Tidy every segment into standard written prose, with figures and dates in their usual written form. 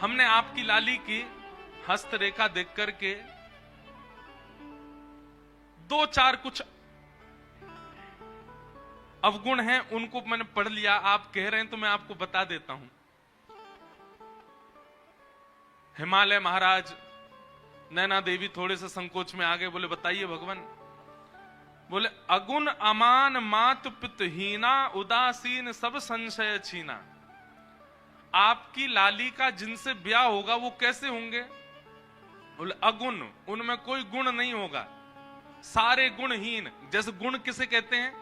हमने आपकी लाली की हस्तरेखा देख करके दो चार कुछ अवगुण हैं, उनको मैंने पढ़ लिया। आप कह रहे हैं तो मैं आपको बता देता हूं। हिमालय महाराज नैना देवी थोड़े से संकोच में आ गए, बोले बताइए भगवान। बोले अगुण अमान मात पितहीना उदासीन सब संशय छीना। आपकी लाली का जिनसे ब्याह होगा वो कैसे होंगे? बोले अगुण, उनमें कोई गुण नहीं होगा, सारे गुणहीन। जैसे गुण किसे कहते हैं?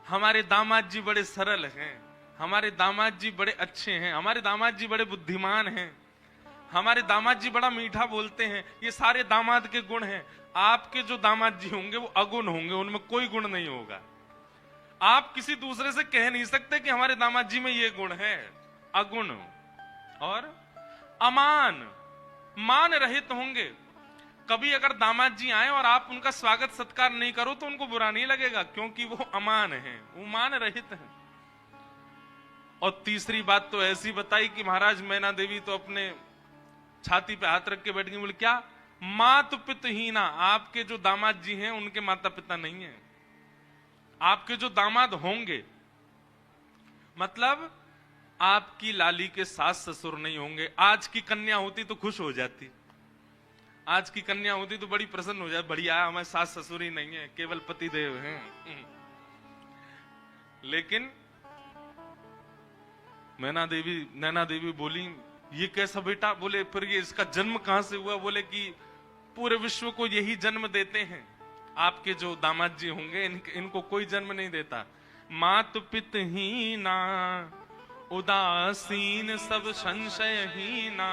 हमारे दामाद जी बड़े सरल हैं, हमारे दामाद जी बड़े अच्छे हैं, हमारे दामाद जी बड़े बुद्धिमान हैं, हमारे दामाद जी बड़ा मीठा बोलते हैं, ये सारे दामाद के गुण हैं। आपके जो दामाद जी होंगे वो अगुण होंगे, उनमें कोई गुण नहीं होगा। आप किसी दूसरे से कह नहीं सकते कि हमारे दामाद जी में ये गुण है, अगुण। और अमान, मान रहित होंगे। कभी अगर दामाद जी आए और आप उनका स्वागत सत्कार नहीं करो तो उनको बुरा नहीं लगेगा, क्योंकि वो अमान हैं, वो मान रहित हैं। और तीसरी बात तो ऐसी बताई कि महाराज मैना देवी तो अपने छाती पे हाथ रख के बैठ गई। बोले क्या? मात पितहीना, आपके जो दामाद जी हैं उनके माता पिता नहीं है। आपके जो दामाद होंगे, मतलब आपकी लाली के सास ससुर नहीं होंगे। आज की कन्या होती तो खुश हो जाती, आज की कन्या होती तो बड़ी प्रसन्न हो जाती, बढ़िया हमारे सास ससुर ही नहीं है, केवल पति देव हैं। लेकिन नैना देवी बोली ये कैसा बेटा? बोले फिर ये इसका जन्म कहां से हुआ? बोले कि पूरे विश्व को यही जन्म देते हैं, आपके जो दामाद जी होंगे इनको कोई जन्म नहीं देता। मात पितहीना उदासीन सब संशयहीना।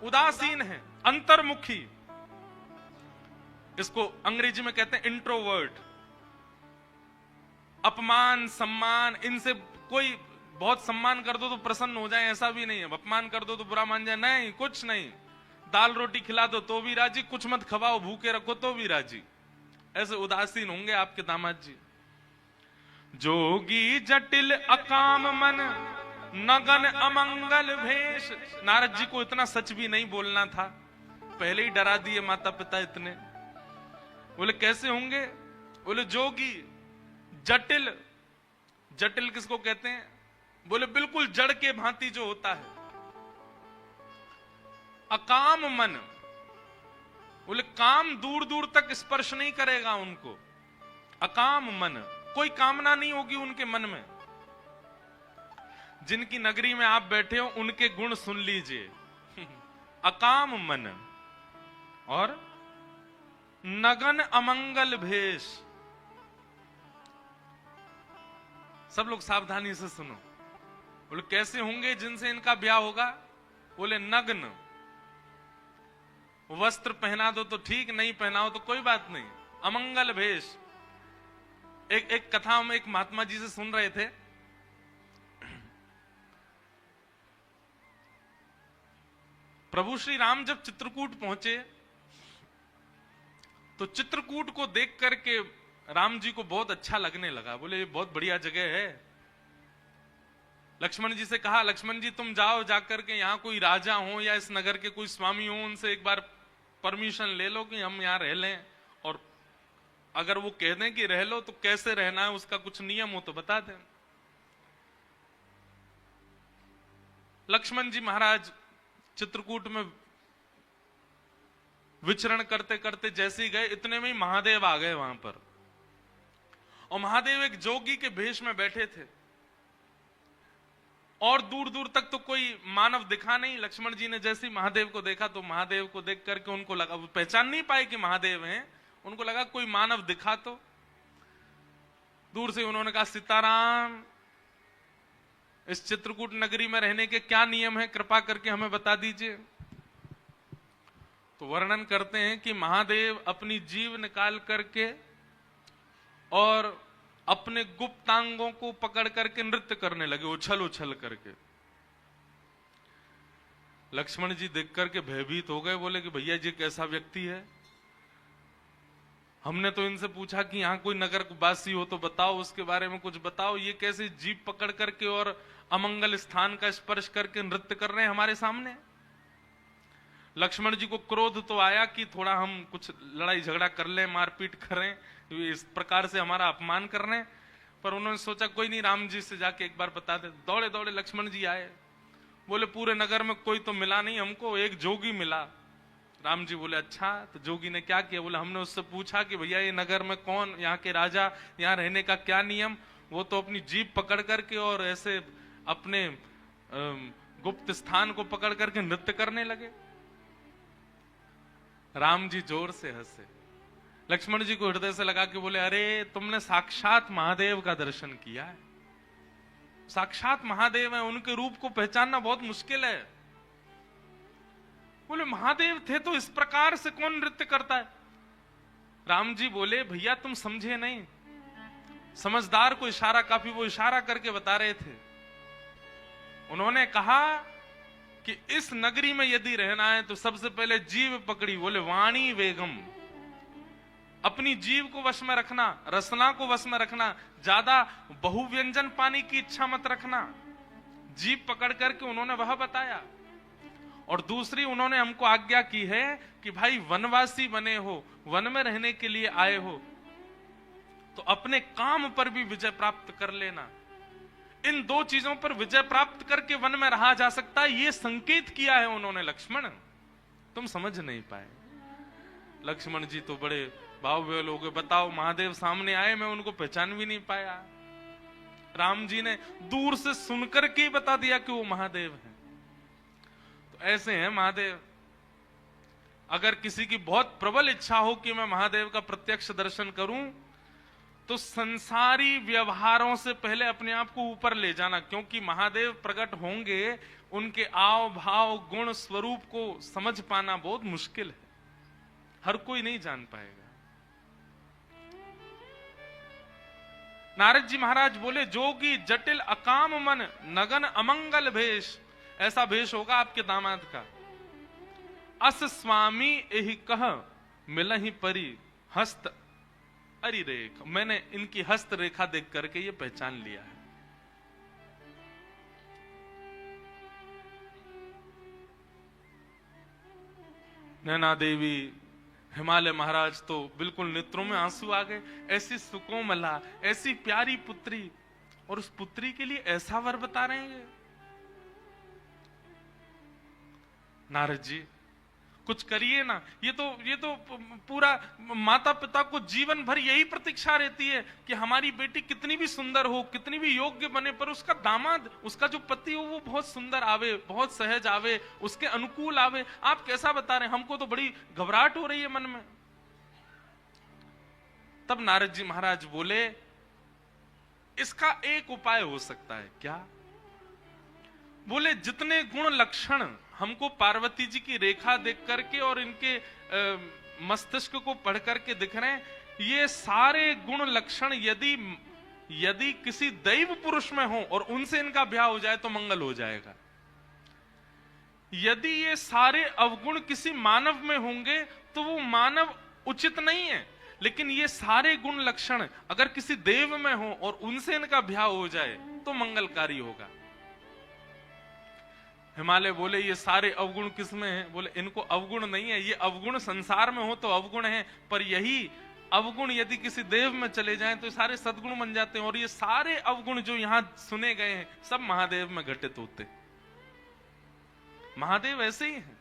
उदासीन है, अंतर्मुखी, इसको अंग्रेजी में कहते हैं इंट्रोवर्ट। अपमान सम्मान इनसे कोई, बहुत सम्मान कर दो तो प्रसन्न हो जाए ऐसा भी नहीं है, अपमान कर दो तो बुरा मान जाए, नहीं, कुछ नहीं। दाल रोटी खिला दो तो भी राजी, कुछ मत खवाओ भूखे रखो तो भी राजी। ऐसे उदासीन होंगे आपके दामाद जी। जोगी जटिल अकाम मन नगन अमंगल भेष। नारद जी को इतना सच भी नहीं बोलना था, पहले ही डरा दिए माता पिता इतने। बोले कैसे होंगे? बोले जोगी जटिल। जटिल किसको कहते हैं? बोले बिल्कुल जड़ के भांति जो होता है। अकाम मन, बोले काम दूर दूर तक स्पर्श नहीं करेगा उनको। अकाम मन, कोई कामना नहीं होगी उनके मन में। जिनकी नगरी में आप बैठे हो उनके गुण सुन लीजिए। अकाम मन और नगन अमंगल भेष। सब लोग सावधानी से सुनो। बोले कैसे होंगे जिनसे इनका ब्याह होगा? बोले नग्न, वस्त्र पहना दो तो ठीक, नहीं पहनाओ तो कोई बात नहीं। अमंगल भेष। एक कथा हम एक महात्मा जी से सुन रहे थे। प्रभु श्री राम जब चित्रकूट पहुंचे तो चित्रकूट को देख करके राम जी को बहुत अच्छा लगने लगा। बोले ये बहुत बढ़िया जगह है। लक्ष्मण जी से कहा, लक्ष्मण जी तुम जाओ, जाकर के यहाँ कोई राजा हो या इस नगर के कोई स्वामी हो, उनसे एक बार परमिशन ले लो कि हम यहाँ रह लें, और अगर वो कह दें कि रह लो तो कैसे रहना है, उसका कुछ नियम हो तो बता दें। लक्ष्मण जी महाराज चित्रकूट में विचरण करते करते जैसे ही गए, इतने में ही महादेव आ गए वहां पर। और महादेव एक जोगी के भेष में बैठे थे और दूर दूर तक तो कोई मानव दिखा नहीं। लक्ष्मण जी ने जैसे ही महादेव को देखा तो महादेव को देख करके उनको लगा, वो पहचान नहीं पाए कि महादेव हैं, उनको लगा कोई मानव दिखा तो। दूर से उन्होंने कहा, सीताराम, इस चित्रकूट नगरी में रहने के क्या नियम है, कृपा करके हमें बता दीजिए। तो वर्णन करते हैं कि महादेव अपनी जीभ निकाल करके और अपने गुप्तांगों को पकड़ करके नृत्य करने लगे, उछल उछल करके। लक्ष्मण जी देख करके भयभीत हो गए, बोले कि भैया जी कैसा व्यक्ति है। हमने तो इनसे पूछा कि यहाँ कोई नगर वासी हो तो बताओ, उसके बारे में कुछ बताओ, ये कैसे जीभ पकड़ करके और अमंगल स्थान का स्पर्श करके नृत्य कर रहे हैं हमारे सामने। लक्ष्मण जी को क्रोध तो आया कि थोड़ा हम कुछ लड़ाई झगड़ा कर लें, मारपीट करें, इस प्रकार से हमारा अपमान कर रहे हैं। पर उन्होंने सोचा कोई नहीं, राम जी से जाके एक बार बता दे। दौड़े दौड़े लक्ष्मण जी आए, बोले पूरे नगर में कोई तो मिला नहीं हमको, एक जोगी मिला। राम जी बोले अच्छा, तो जोगी ने क्या किया? बोले हमने उससे पूछा कि भैया ये नगर में कौन, यहाँ के राजा, यहाँ रहने का क्या नियम? वो तो अपनी जीभ पकड़ करके और ऐसे अपने गुप्त स्थान को पकड़ करके नृत्य करने लगे। राम जी जोर से हंसे, लक्ष्मण जी को हृदय से लगा के बोले अरे तुमने साक्षात महादेव का दर्शन किया है, साक्षात महादेव है, उनके रूप को पहचानना बहुत मुश्किल है। बोले महादेव थे तो इस प्रकार से कौन नृत्य करता है? राम जी बोले भैया तुम समझे नहीं, समझदार को इशारा काफी, वो इशारा करके बता रहे थे। उन्होंने कहा कि इस नगरी में यदि रहना है तो सबसे पहले जीव पकड़ी, बोले वाणी वेगम, अपनी जीव को वश में रखना, रसना को वश में रखना, ज्यादा बहुव्यंजन पाने की इच्छा मत रखना। जीव पकड़ करके उन्होंने वह बताया। और दूसरी उन्होंने हमको आज्ञा की है कि भाई वनवासी बने हो, वन में रहने के लिए आए हो तो अपने काम पर भी विजय प्राप्त कर लेना। इन दो चीजों पर विजय प्राप्त करके वन में रहा जा सकता है, ये संकेत किया है उन्होंने। लक्ष्मण तुम समझ नहीं पाए। लक्ष्मण जी तो बड़े भाव लोग, बताओ महादेव सामने आए, मैं उनको पहचान भी नहीं पाया। राम जी ने दूर से सुनकर के बता दिया कि वो महादेव है। तो ऐसे हैं महादेव। अगर किसी की बहुत प्रबल इच्छा हो कि मैं महादेव का प्रत्यक्ष दर्शन करूं तो संसारी व्यवहारों से पहले अपने आप को ऊपर ले जाना, क्योंकि महादेव प्रकट होंगे, उनके आव भाव गुण स्वरूप को समझ पाना बहुत मुश्किल है, हर कोई नहीं जान पाएगा। नारद जी महाराज बोले जोगी जटिल अकाम मन नगन अमंगल भेष, ऐसा भेष होगा आपके दामाद का। अस स्वामी एहि कह मिलहि परी हस्त अरि रेख, मैंने इनकी हस्त रेखा देख करके ये पहचान लिया है। नैना देवी, हिमालय महाराज तो बिल्कुल नेत्रों में आंसू आ गए। ऐसी सुकोमला, ऐसी प्यारी पुत्री, और उस पुत्री के लिए ऐसा वर बता रहे हैं। नारद जी कुछ करिए ना, ये तो पूरा माता पिता को जीवन भर यही प्रतीक्षा रहती है कि हमारी बेटी कितनी भी सुंदर हो, कितनी भी योग्य बने, पर उसका दामाद, उसका जो पति हो वो बहुत सुंदर आवे, बहुत सहज आवे, उसके अनुकूल आवे। आप कैसा बता रहे हैं? हमको तो बड़ी घबराहट हो रही है मन में। तब नारद जी महाराज बोले इसका एक उपाय हो सकता है। क्या? बोले जितने गुण लक्षण हमको पार्वती जी की रेखा देख करके और इनके मस्तिष्क को पढ़ करके दिख रहे हैं, ये सारे गुण लक्षण यदि किसी दैव पुरुष में हो और उनसे इनका ब्याह हो जाए तो मंगल हो जाएगा। यदि ये सारे अवगुण किसी मानव में होंगे तो वो मानव उचित नहीं है, लेकिन ये सारे गुण लक्षण अगर किसी देव में हो और उनसे इनका ब्याह हो जाए तो मंगलकारी होगा। हिमालय बोले ये सारे अवगुण किसमें हैं? बोले इनको अवगुण नहीं है, ये अवगुण संसार में हो तो अवगुण है, पर यही अवगुण यदि किसी देव में चले जाएं तो सारे सद्गुण बन जाते हैं। और ये सारे अवगुण जो यहां सुने गए हैं सब महादेव में घटित होते। महादेव ऐसे ही हैं।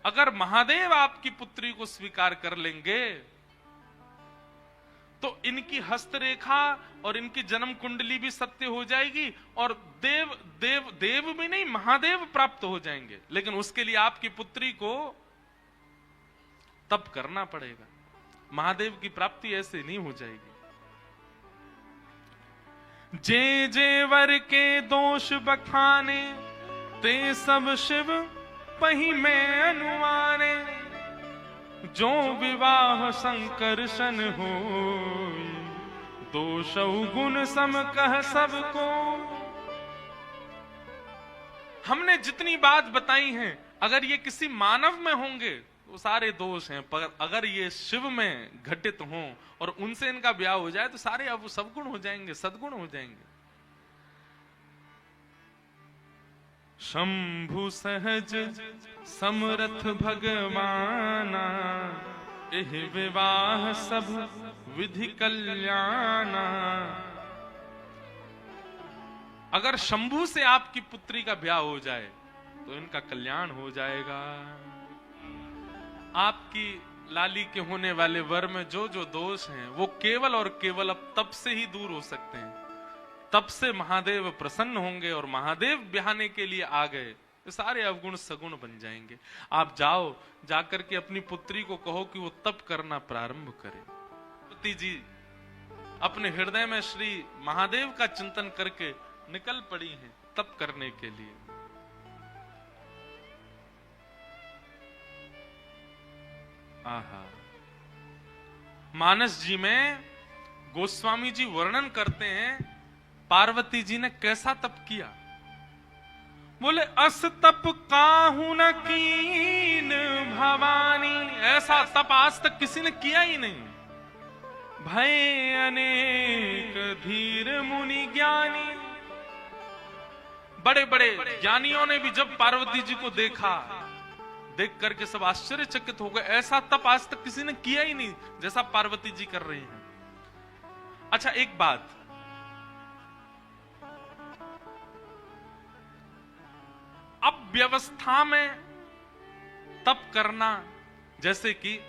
अगर महादेव आपकी पुत्री को स्वीकार कर लेंगे तो इनकी हस्तरेखा और इनकी जन्म कुंडली भी सत्य हो जाएगी और देव भी नहीं, महादेव प्राप्त हो जाएंगे। लेकिन उसके लिए आपकी पुत्री को तप करना पड़ेगा। महादेव की प्राप्ति ऐसे नहीं हो जाएगी। जे जे वर के दोष बखाने ते सब शिव पही में अनुमाने, जो विवाह संकर्षण हो दोष गुण सम कह सबको। हमने जितनी बात बताई है अगर ये किसी मानव में होंगे वो सारे दोष हैं, पर अगर ये शिव में घटित हों और उनसे इनका ब्याह हो जाए तो सारे अब सद्गुण हो जाएंगे, सद्गुण हो जाएंगे। शंभु सहज समरथ भगवाना, एह विवाह सब विधि कल्याणा। अगर शंभु से आपकी पुत्री का ब्याह हो जाए तो इनका कल्याण हो जाएगा। आपकी लाली के होने वाले वर में जो जो दोष हैं वो केवल और केवल अब तप से ही दूर हो सकते हैं। तब से महादेव प्रसन्न होंगे और महादेव ब्याहने के लिए आ गए तो सारे अवगुण सगुण बन जाएंगे। आप जाओ, जाकर के अपनी पुत्री को कहो कि वो तप करना प्रारंभ करे। पुत्री जी अपने हृदय में श्री महादेव का चिंतन करके निकल पड़ी हैं तप करने के लिए। आहा, मानस जी में गोस्वामी जी वर्णन करते हैं पार्वती जी ने कैसा तप किया। बोले अस तप काहू न कीन भवानी, ऐसा तप आज तक किसी ने किया ही नहीं। भय अनेक धीर मुनि ज्ञानी, बड़े बड़े ज्ञानियों ने भी जब पार्वती जी को देखा, देख करके सब आश्चर्यचकित हो गए। ऐसा तप आज तक किसी ने किया ही नहीं जैसा पार्वती जी कर रही हैं। अच्छा एक बात, अब व्यवस्था में तप करना, जैसे कि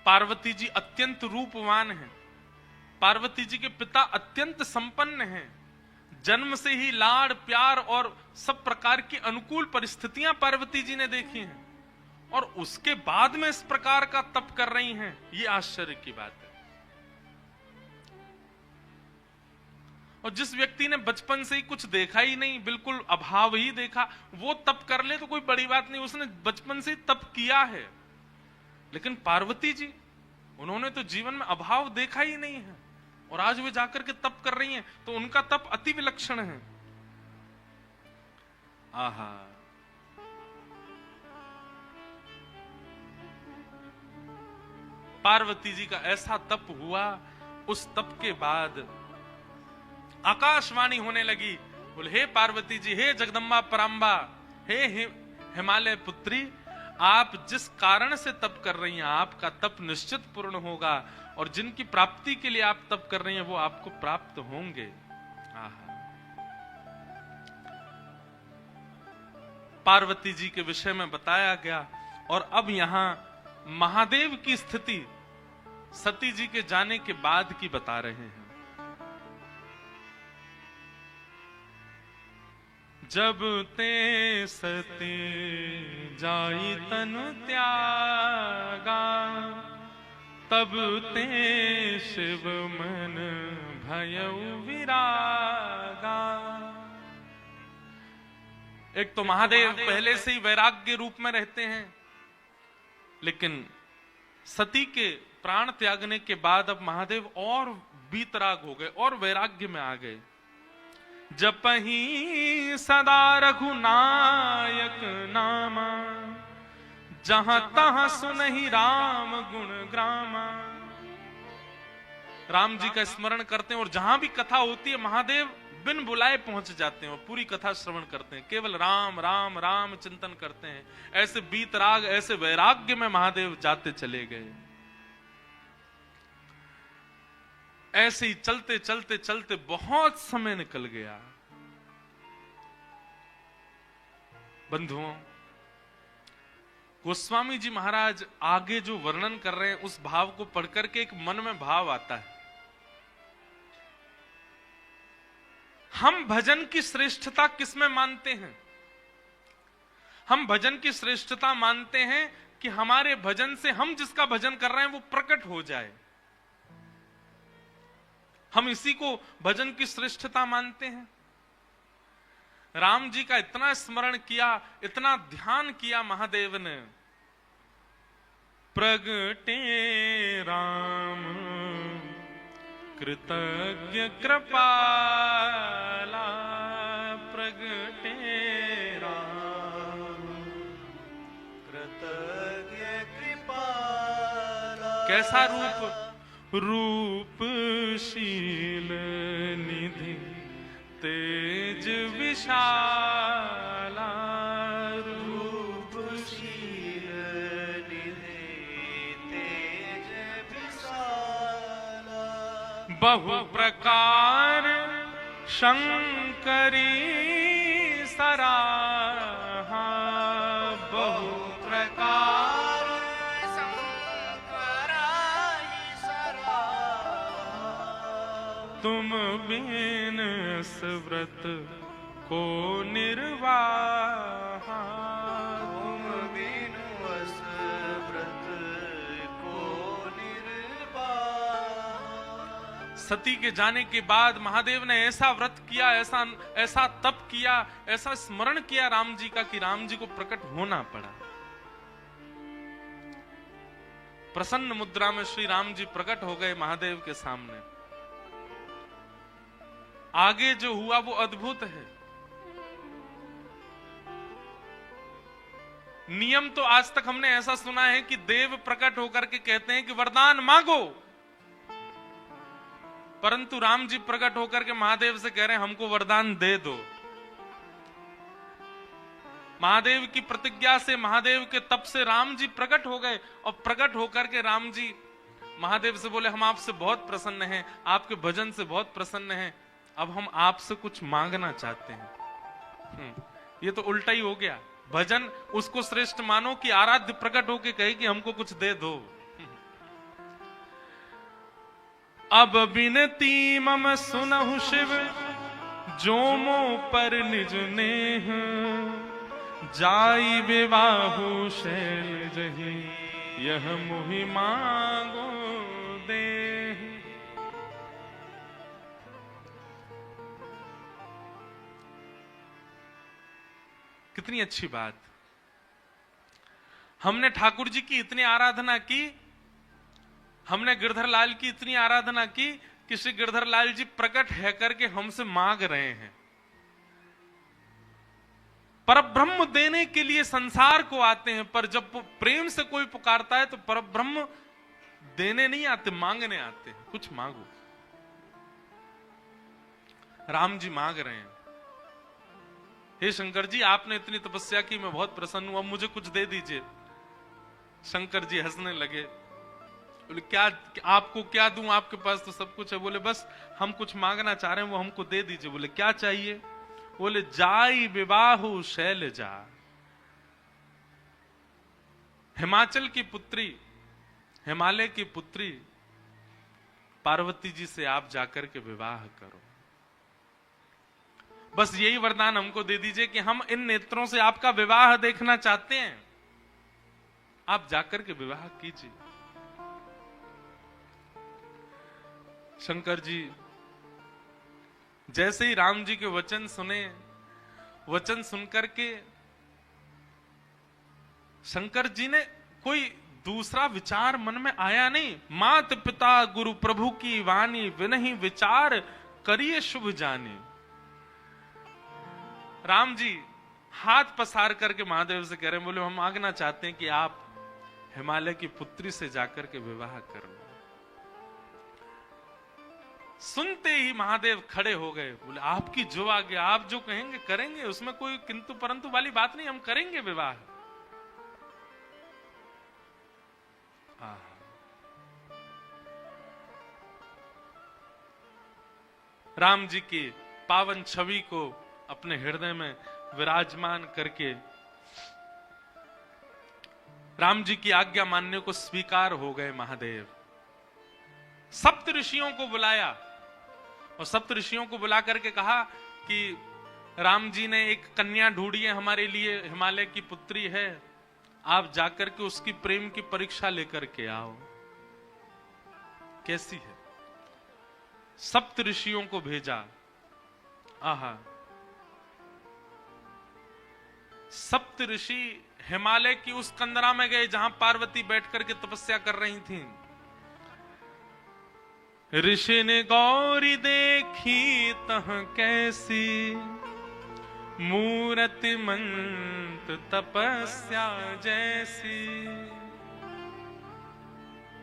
पार्वती जी अत्यंत रूपवान हैं, पार्वती जी के पिता अत्यंत संपन्न हैं, जन्म से ही लाड़ प्यार और सब प्रकार की अनुकूल परिस्थितियां पार्वती जी ने देखी हैं, और उसके बाद में इस प्रकार का तप कर रही हैं, ये आश्चर्य की बात है। और जिस व्यक्ति ने बचपन से ही कुछ देखा ही नहीं, बिल्कुल अभाव ही देखा, वो तप कर ले तो कोई बड़ी बात नहीं, उसने बचपन से ही तप किया है। लेकिन पार्वती जी, उन्होंने तो जीवन में अभाव देखा ही नहीं है और आज वे जाकर के तप कर रही हैं, तो उनका तप अति विलक्षण है। आहा, पार्वती जी का ऐसा तप हुआ, उस तप के बाद आकाशवाणी होने लगी। बोले हे पार्वती जी, हे जगदम्बा पराम्बा, हे हिमालय पुत्री, आप जिस कारण से तप कर रही हैं आपका तप निश्चित पूर्ण होगा, और जिनकी प्राप्ति के लिए आप तप कर रही हैं वो आपको प्राप्त होंगे। आहा, पार्वती जी के विषय में बताया गया। और अब यहां महादेव की स्थिति सती जी के जाने के बाद की बता रहे हैं। जब ते सती जाई तनु त्यागा, तब ते शिव मन भयउ विरागा। एक तो महादेव पहले से ही वैराग्य रूप में रहते हैं, लेकिन सती के प्राण त्यागने के बाद अब महादेव और वीतराग हो गए और वैराग्य में आ गए। जपहि सदा रघुनायक नामा, जहां तहां सुनहि राम गुण ग्रामा। राम जी का स्मरण करते हैं और जहां भी कथा होती है महादेव बिन बुलाए पहुंच जाते हैं और पूरी कथा श्रवण करते हैं, केवल राम राम राम चिंतन करते हैं। ऐसे बीतराग, ऐसे वैराग्य में महादेव जाते चले गए। ऐसे ही चलते चलते चलते बहुत समय निकल गया। बंधुओं, गोस्वामी जी महाराज आगे जो वर्णन कर रहे हैं उस भाव को पढ़कर के एक मन में भाव आता है। हम भजन की श्रेष्ठता किसमें मानते हैं? हम भजन की श्रेष्ठता मानते हैं कि हमारे भजन से हम जिसका भजन कर रहे हैं वो प्रकट हो जाए। हम इसी को भजन की श्रेष्ठता मानते हैं। राम जी का इतना स्मरण किया, इतना ध्यान किया महादेव ने। प्रगटे राम कृतज्ञ कृपाला, प्रगटे राम कृतज्ञ कैसा रूप? रूपशील निधि तेज विशाला, रूपशील निधि तेज विशाला। बहु प्रकार शंकरी सराहा, बहु प्रकार शंकराई सराहा। तुम बिन व्रत को निर्वाहा, तुम बिन व्रत को निर्वाहा। सती के जाने के बाद महादेव ने ऐसा व्रत किया, ऐसा तप किया, ऐसा स्मरण किया राम जी का कि राम जी को प्रकट होना पड़ा। प्रसन्न मुद्रा में श्री राम जी प्रकट हो गए महादेव के सामने। आगे जो हुआ वो अद्भुत है। नियम तो आज तक हमने ऐसा सुना है कि देव प्रकट होकर के कहते हैं कि वरदान मांगो, परंतु राम जी प्रकट होकर के महादेव से कह रहे हैं हमको वरदान दे दो। महादेव की प्रतिज्ञा से, महादेव के तप से राम जी प्रकट हो गए और प्रकट होकर के राम जी महादेव से बोले हम आपसे बहुत प्रसन्न हैं, आपके भजन से बहुत प्रसन्न हैं, अब हम आपसे कुछ मांगना चाहते हैं। ये तो उल्टा ही हो गया। भजन उसको श्रेष्ठ मानो कि आराध्य प्रकट होके कहे कि हमको कुछ दे दो। अब बिनती मम सुनहु शिव, जोमो पर निज नेह, जाई विवाहु शैल जही, यह मुहि मांगो दे। कितनी अच्छी बात। हमने ठाकुर जी की इतनी आराधना की, हमने गिरधर लाल की इतनी आराधना की कि श्री गिरधर लाल जी प्रकट है करके हमसे मांग रहे हैं। परब्रह्म देने के लिए संसार को आते हैं, पर जब प्रेम से कोई पुकारता है तो परब्रह्म देने नहीं आते, मांगने आते हैं। कुछ मांगो। राम जी मांग रहे हैं, हे शंकर जी आपने इतनी तपस्या की, मैं बहुत प्रसन्न हूं, अब मुझे कुछ दे दीजिए। शंकर जी हंसने लगे, बोले क्या आपको क्या दूं, आपके पास तो सब कुछ है। बोले बस हम कुछ मांगना चाह रहे हैं, वो हमको दे दीजिए। बोले क्या चाहिए? बोले जाई विवाहु शैलजा, हिमाचल की पुत्री, हिमालय की पुत्री पार्वती जी से आप जाकर के विवाह करो। बस यही वरदान हमको दे दीजिए कि हम इन नेत्रों से आपका विवाह देखना चाहते हैं, आप जाकर के विवाह कीजिए। शंकर जी जैसे ही राम जी के वचन सुने, वचन सुनकर के शंकर जी ने कोई दूसरा विचार मन में आया नहीं। मात पिता गुरु प्रभु की वाणी, विनहि विचार करिए शुभ जानी। राम जी हाथ पसार करके महादेव से कह रहे हैं, बोले हम मांगना चाहते हैं कि आप हिमालय की पुत्री से जाकर के विवाह करो। सुनते ही महादेव खड़े हो गए, बोले आपकी जो आज्ञा, आप जो कहेंगे करेंगे, उसमें कोई किंतु परंतु वाली बात नहीं, हम करेंगे विवाह। राम जी की पावन छवि को अपने हृदय में विराजमान करके राम जी की आज्ञा मानने को स्वीकार हो गए महादेव। सप्त ऋषियों को बुलाया और सप्त ऋषियों को बुला करके कहा कि राम जी ने एक कन्या ढूंढी है हमारे लिए, हिमालय की पुत्री है, आप जाकर के उसकी प्रेम की परीक्षा लेकर के आओ, कैसी है। सप्त ऋषियों को भेजा। आहा, सप्त ऋषि हिमालय की उस कंदरा में गए जहां पार्वती बैठ करके तपस्या कर रही थी। ऋषि ने गौरी देखी तह कैसी, मूरति मंत तपस्या जैसी।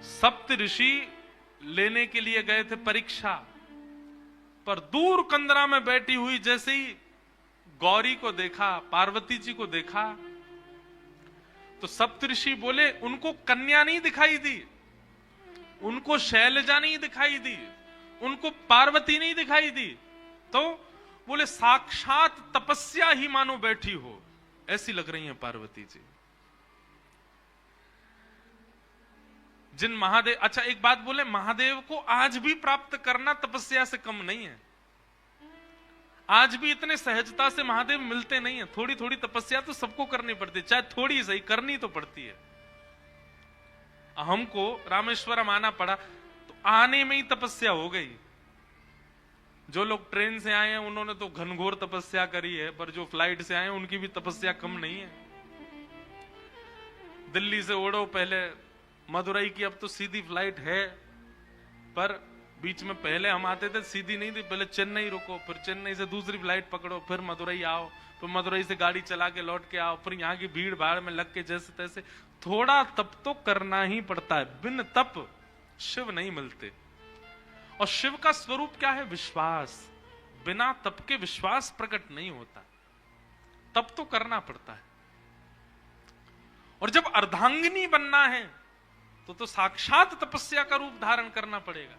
सप्त ऋषि लेने के लिए गए थे परीक्षा, पर दूर कंदरा में बैठी हुई जैसे ही गौरी को देखा, पार्वती जी को देखा, तो सप्तऋषि बोले उनको कन्या नहीं दिखाई दी, उनको शैलजा नहीं दिखाई दी, उनको पार्वती नहीं दिखाई दी, तो बोले साक्षात तपस्या ही मानो बैठी हो, ऐसी लग रही है पार्वती जी। जिन महादेव, अच्छा एक बात बोले, महादेव को आज भी प्राप्त करना तपस्या से कम नहीं है। आज भी इतने सहजता से महादेव मिलते नहीं है। थोड़ी थोड़ी तपस्या तो सबको करनी पड़ती है, चाहे थोड़ी सही करनी तो पड़ती है। हमको रामेश्वरम आना पड़ा तो आने में ही तपस्या हो गई। जो लोग ट्रेन से आए हैं उन्होंने तो घनघोर तपस्या करी है, पर जो फ्लाइट से आए हैं उनकी भी तपस्या कम नहीं है। दिल्ली से उड़ो पहले मदुरई की, अब तो सीधी फ्लाइट है, पर बीच में पहले हम आते थे सीधी नहीं थी, पहले चेन्नई रुको, फिर चेन्नई से दूसरी फ्लाइट पकड़ो, फिर मदुरई आओ, फिर मदुरई से गाड़ी चला के लौट के आओ, फिर यहाँ की भीड़ भाड़ में लग के जैसे तैसे। थोड़ा तप तो करना ही पड़ता है, बिन तप शिव नहीं मिलते। और शिव का स्वरूप क्या है? विश्वास। बिना तप के विश्वास प्रकट नहीं होता, तप तो करना पड़ता है। और जब अर्धांगिनी बनना है तो साक्षात तपस्या का रूप धारण करना पड़ेगा।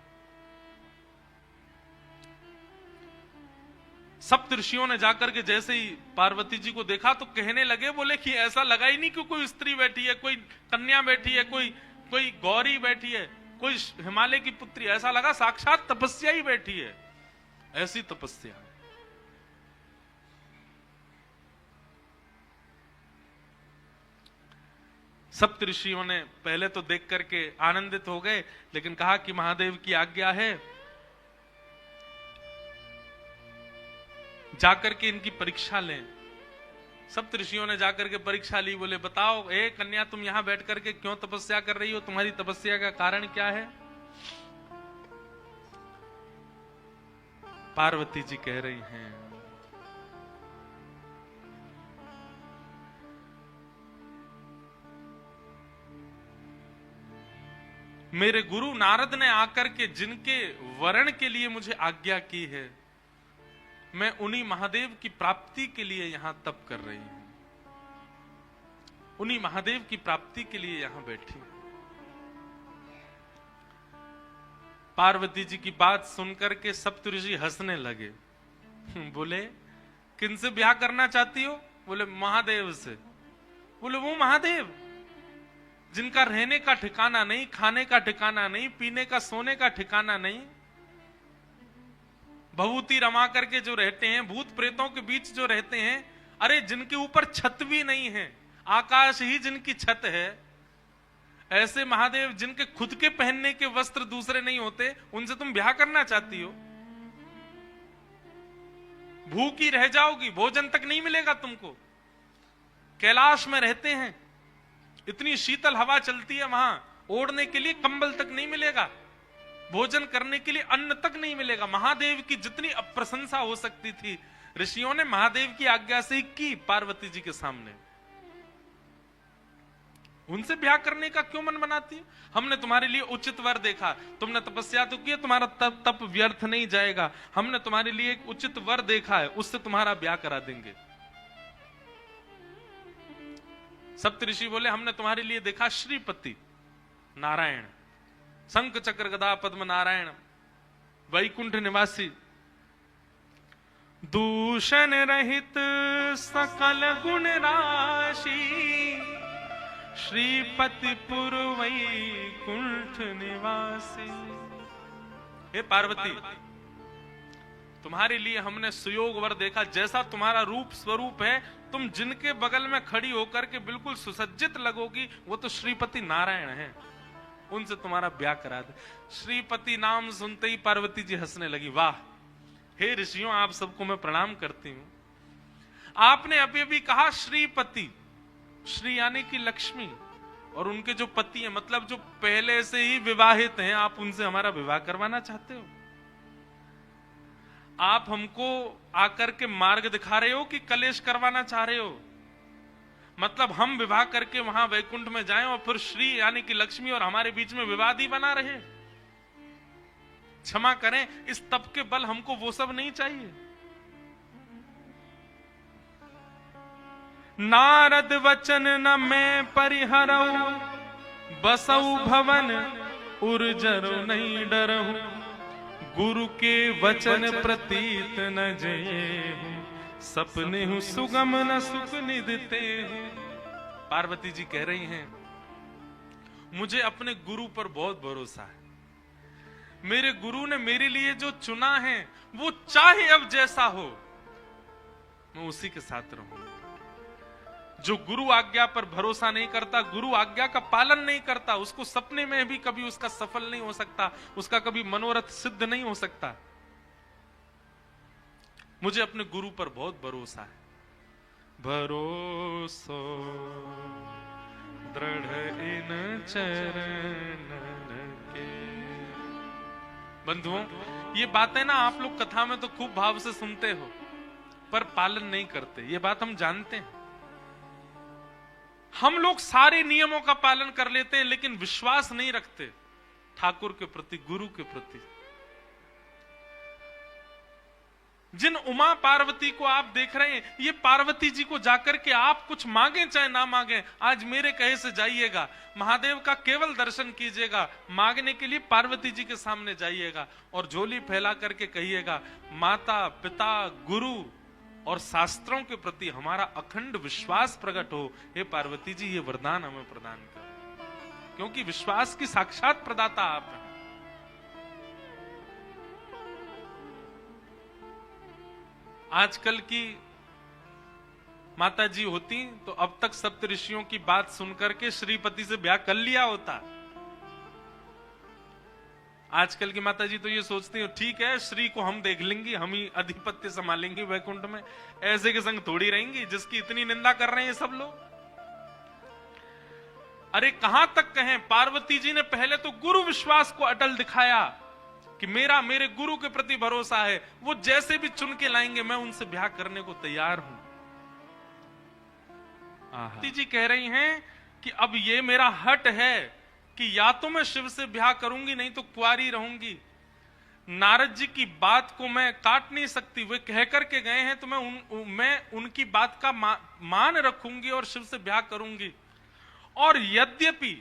सप्त ऋषियों ने जाकर के जैसे ही पार्वती जी को देखा तो कहने लगे, बोले कि ऐसा लगा ही नहीं कि कोई स्त्री बैठी है, कोई कन्या बैठी है, कोई गौरी बैठी है, कोई हिमालय की पुत्री, ऐसा लगा साक्षात तपस्या ही बैठी है। ऐसी तपस्या है। सप्त ऋषियों ने पहले तो देख करके आनंदित हो गए, लेकिन कहा कि महादेव की आज्ञा है, जाकर के इनकी परीक्षा लें। सप्त ऋषियों ने जाकर के परीक्षा ली। बोले बताओ ए कन्या, तुम यहां बैठ करके क्यों तपस्या कर रही हो? तुम्हारी तपस्या का कारण क्या है? पार्वती जी कह रही हैं, मेरे गुरु नारद ने आकर के जिनके वरण के लिए मुझे आज्ञा की है, मैं उन्हीं महादेव की प्राप्ति के लिए यहां तप कर रही हूं, उन्हीं महादेव की प्राप्ति के लिए यहां बैठी। पार्वती जी की बात सुनकर के सप्तऋषि हंसने लगे। बोले किनसे ब्याह करना चाहती हो? बोले महादेव से। बोले वो महादेव जिनका रहने का ठिकाना नहीं, खाने का ठिकाना नहीं, पीने का सोने का ठिकाना नहीं, भभूति रमा करके जो रहते हैं, भूत प्रेतों के बीच जो रहते हैं, अरे जिनके ऊपर छत भी नहीं है, आकाश ही जिनकी छत है, ऐसे महादेव जिनके खुद के पहनने के वस्त्र दूसरे नहीं होते, उनसे तुम ब्याह करना चाहती हो? भूखी रह जाओगी, भोजन तक नहीं मिलेगा तुमको। कैलाश में रहते हैं, इतनी शीतल हवा चलती है वहां, ओढ़ने के लिए कंबल तक नहीं मिलेगा, भोजन करने के लिए अन्न तक नहीं मिलेगा। महादेव की जितनी अप्रशंसा हो सकती थी, ऋषियों ने महादेव की आज्ञा से ही की पार्वती जी के सामने। उनसे ब्याह करने का क्यों मन बनाती है? हमने तुम्हारे लिए उचित वर देखा, तुमने तपस्या तो की, तुम्हारा तप व्यर्थ नहीं जाएगा। हमने तुम्हारे लिए एक उचित वर देखा है, उससे तुम्हारा ब्याह करा देंगे। सप्तऋषि बोले हमने तुम्हारे लिए देखा श्रीपति नारायण, शंख चक्र गदा पद्म नारायण, वैकुंठ निवासी, दूषण रहित सकल गुण राशि, श्रीपति पुर वैकुंठ निवासी। हे पार्वती, तुम्हारे लिए हमने सुयोग वर देखा, जैसा तुम्हारा रूप स्वरूप है, तुम जिनके बगल में खड़ी होकर के बिल्कुल सुसज्जित लगोगी, वो तो श्रीपति नारायण हैं, उनसे तुम्हारा ब्याह करा दे। श्रीपति नाम सुनते ही पार्वती जी हंसने लगी। वाह, हे ऋषियों, आप सबको मैं प्रणाम करती हूं। आपने अभी अभी कहा श्रीपति, श्री यानी कि लक्ष्मी, और उनके जो पति हैं, मतलब जो पहले से ही विवाहित हैं, आप उनसे हमारा विवाह करवाना चाहते हो? आप हमको आकर के मार्ग दिखा रहे हो कि कलेश करवाना चाह रहे हो? मतलब हम विवाह करके वहां वैकुंठ में जाएं और फिर श्री यानी कि लक्ष्मी और हमारे बीच में विवाद ही बना रहे। क्षमा करें, इस तप के बल हमको वो सब नहीं चाहिए। नारद वचन न मैं परिहरऊ, बसऊ भवन उर्जरु नहीं डरहु, गुरु के वचन प्रतीत न जये, सपने हूं सुगम न सुख निधते हूं। पार्वती जी कह रही हैं, मुझे अपने गुरु पर बहुत भरोसा है। मेरे गुरु ने मेरे लिए जो चुना है वो चाहे अब जैसा हो मैं उसी के साथ रहूंगा। जो गुरु आज्ञा पर भरोसा नहीं करता, गुरु आज्ञा का पालन नहीं करता, उसको सपने में भी कभी उसका सफल नहीं हो सकता, उसका कभी मनोरथ सिद्ध नहीं हो सकता। मुझे अपने गुरु पर बहुत भरोसा है। भरोसो दृढ़ इन चरण के। बंधुओं, ये बातें ना आप लोग कथा में तो खूब भाव से सुनते हो, पर पालन नहीं करते, ये बात हम जानते हैं। हम लोग सारे नियमों का पालन कर लेते हैं, लेकिन विश्वास नहीं रखते ठाकुर के प्रति, गुरु के प्रति। जिन उमा पार्वती को आप देख रहे हैं, ये पार्वती जी को जाकर के आप कुछ मांगे चाहे ना मांगे, आज मेरे कहे से जाइएगा, महादेव का केवल दर्शन कीजिएगा, मांगने के लिए पार्वती जी के सामने जाइएगा और झोली फैला करके कहिएगा, माता पिता गुरु और शास्त्रों के प्रति हमारा अखंड विश्वास प्रकट हो। हे पार्वती जी, ये वरदान हमें प्रदान करो, क्योंकि विश्वास की साक्षात प्रदाता आप हैं। आजकल की माता जी होती तो अब तक सप्त ऋषियों की बात सुनकर के श्रीपति से ब्याह कर लिया होता। आजकल की माता जी तो ये सोचती है, ठीक है श्री को हम देख लेंगे, हम ही अधिपत्य संभालेंगे वैकुंठ में, ऐसे के संग थोड़ी रहेंगी जिसकी इतनी निंदा कर रहे हैं सब लोग। अरे कहां तक कहें, पार्वती जी ने पहले तो गुरु विश्वास को अटल दिखाया कि मेरे गुरु के प्रति भरोसा है, वो जैसे भी चुन के लाएंगे मैं उनसे ब्याह करने को तैयार हूं। पार्वती जी कह रही हैं कि अब ये मेरा हट है कि या तो मैं शिव से ब्याह करूंगी, नहीं तो कुंवारी रहूंगी। नारद जी की बात को मैं काट नहीं सकती, वे कह करके गए हैं तो मैं उनकी बात का मान रखूंगी और शिव से ब्याह करूंगी। और यद्यपि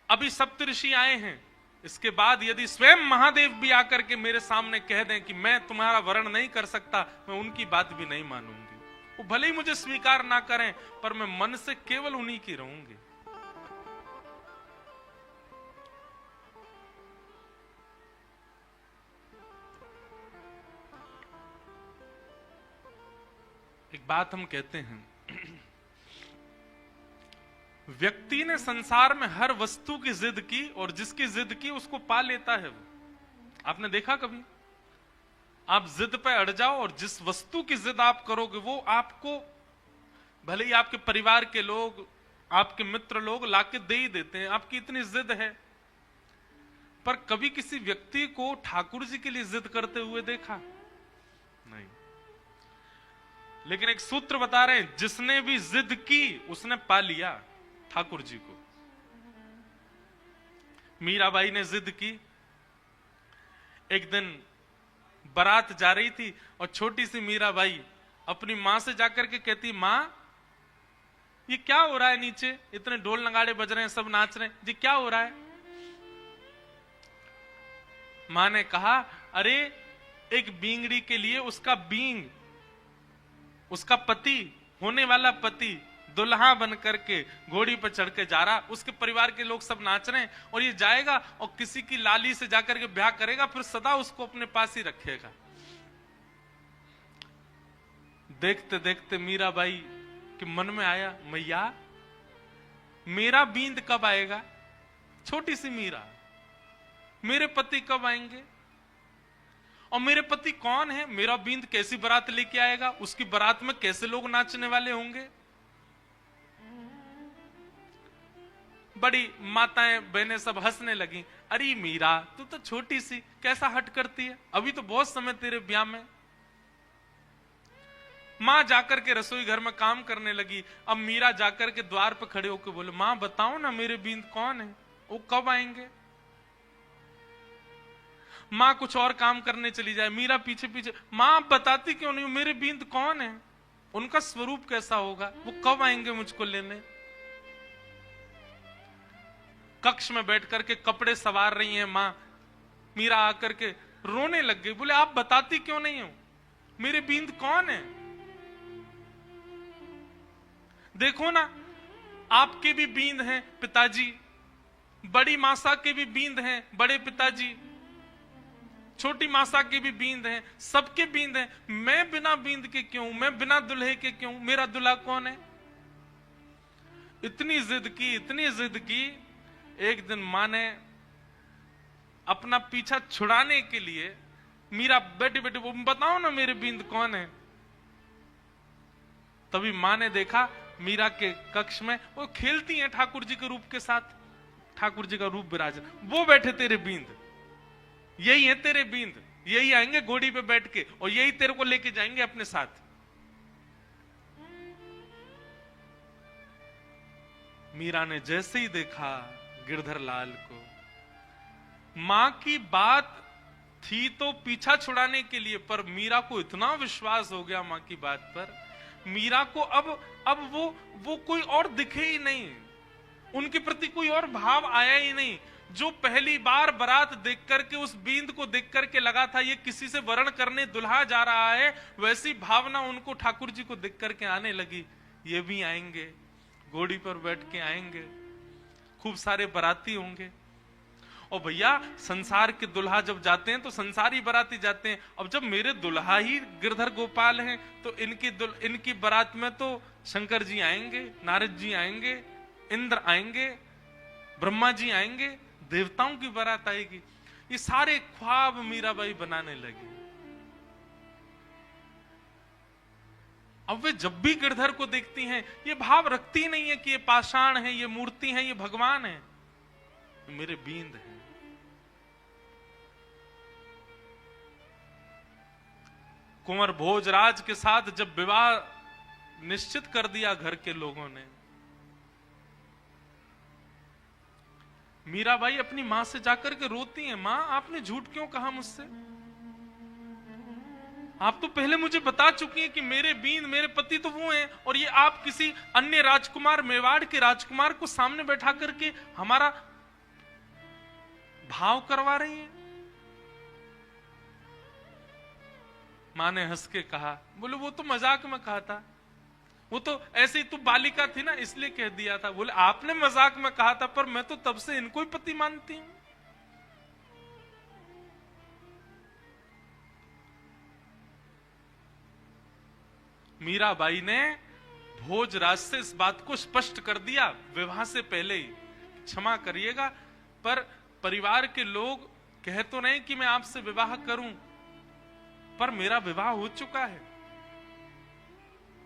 अभी सप्तऋषि आए हैं, इसके बाद यदि स्वयं महादेव भी आकर के मेरे सामने कह दें कि मैं तुम्हारा वर्ण नहीं कर सकता, मैं उनकी बात भी नहीं मानूंगी। वो भले ही मुझे स्वीकार ना करें, पर मैं मन से केवल उन्हीं की रहूंगी। एक बात हम कहते हैं, व्यक्ति ने संसार में हर वस्तु की जिद की और जिसकी जिद की उसको पा लेता है वो। आपने देखा कभी? आप जिद पे अड़ जाओ और जिस वस्तु की जिद आप करोगे वो आपको, भले ही आपके परिवार के लोग, आपके मित्र लोग लाके दे ही देते हैं, आपकी इतनी जिद है। पर कभी किसी व्यक्ति को ठाकुर जी के लिए जिद करते हुए देखा नहीं। लेकिन एक सूत्र बता रहे हैं, जिसने भी जिद की उसने पा लिया ठाकुर जी को। मीराबाई ने जिद की, एक दिन बारात जा रही थी और छोटी सी मीराबाई अपनी मां से जाकर के कहती, मां ये क्या हो रहा है, नीचे इतने ढोल नगाड़े बज रहे हैं, सब नाच रहे हैं, जी क्या हो रहा है? मां ने कहा, अरे एक बींगड़ी के लिए उसका बींग, उसका पति, होने वाला पति दुल्हा बन करके घोड़ी पर चढ़ के जा रहा, उसके परिवार के लोग सब नाच रहे हैं और ये जाएगा और किसी की लाली से जाकर के ब्याह करेगा, फिर सदा उसको अपने पास ही रखेगा। देखते देखते मीराबाई के मन में आया, मैया मेरा बींद कब आएगा? छोटी सी मीरा, मेरे पति कब आएंगे? और मेरे पति कौन है? मेरा बींद कैसी बारात लेके आएगा? उसकी बारात में कैसे लोग नाचने वाले होंगे? बड़ी माताएं बहनें सब हंसने लगी। अरे मीरा, तू तो छोटी सी कैसा हट करती है, अभी तो बहुत समय तेरे ब्याह में। मां जाकर के रसोई घर में काम करने लगी। अब मीरा जाकर के द्वार पर खड़े होकर बोले, मां बताओ ना मेरे बींद कौन है, वो कब आएंगे। मां कुछ और काम करने चली जाए, मीरा पीछे पीछे, मां आप बताती क्यों नहीं, मेरे बींद कौन है, उनका स्वरूप कैसा होगा, वो कब आएंगे मुझको लेने। कक्ष में बैठ करके कपड़े सवार रही हैं मां, मीरा आकर के रोने लग गई। बोले आप बताती क्यों नहीं हो, मेरे बींद कौन है। देखो ना, आपके भी बींद हैं पिताजी, बड़ी मासा के भी बींद हैं बड़े पिताजी, छोटी मासा के भी बींद हैं, सबके बींद हैं, मैं बिना बींद के क्यों, मैं बिना दुल्हे के क्यों, मेरा दुल्हा कौन है। इतनी जिद की, इतनी जिद की, एक दिन मां ने अपना पीछा छुड़ाने के लिए, मीरा बैठे बैठे बताओ ना मेरे बींद कौन है। तभी मां ने देखा मीरा के कक्ष में वो खेलती हैं ठाकुर जी के रूप के साथ, ठाकुर जी का रूप विराजन, वो बैठे तेरे बींद, यही है तेरे बींद, यही आएंगे घोड़ी पे बैठ के और यही तेरे को लेके जाएंगे अपने साथ। मीरा ने जैसे ही देखा गिरधर लाल को, मां की बात थी तो पीछा छुड़ाने के लिए, पर मीरा को इतना विश्वास हो गया मां की बात पर, मीरा को अब वो कोई और दिखे ही नहीं, उनके प्रति कोई और भाव आया ही नहीं। जो पहली बार बारात देख करके, उस बींद को देख करके लगा था ये किसी से वरण करने दुल्हा जा रहा है, वैसी भावना उनको ठाकुर जी को देख करके आने लगी। ये भी आएंगे, घोड़ी पर बैठ के आएंगे, खूब सारे बाराती होंगे। और भैया संसार के दुल्हा जब जाते हैं तो संसारी बाराती जाते हैं। अब जब मेरे दुल्हा ही गिरधर गोपाल हैं तो इनकी बारात में तो शंकर जी आएंगे, नारद जी आएंगे, इंद्र आएंगे, ब्रह्मा जी आएंगे, देवताओं की बारात आएगी। ये सारे ख्वाब मीराबाई बनाने लगी। अब वे जब भी गिरधर को देखती हैं ये भाव रखती नहीं है कि ये पाषाण है, ये मूर्ति है, ये भगवान है, मेरे बींद हैं। कुंवर भोजराज के साथ जब विवाह निश्चित कर दिया घर के लोगों ने, मीराबाई अपनी मां से जाकर के रोती हैं, मां आपने झूठ क्यों कहा मुझसे, आप तो पहले मुझे बता चुकी हैं कि मेरे बींद, मेरे पति तो वो हैं, और ये आप किसी अन्य राजकुमार, मेवाड़ के राजकुमार को सामने बैठा करके हमारा भाव करवा रही हैं। मां ने हंस के कहा, बोले वो तो मजाक में कहा था, वो तो ऐसे ही, तू बालिका थी ना इसलिए कह दिया था। बोले आपने मजाक में कहा था, पर मैं तो तब से इनको ही पति मानती हूं। मीराबाई ने भोजराज से इस बात को स्पष्ट कर दिया विवाह से पहले ही, क्षमा करिएगा पर परिवार के लोग कह तो नहीं कि मैं आपसे विवाह करूं, पर मेरा विवाह हो चुका है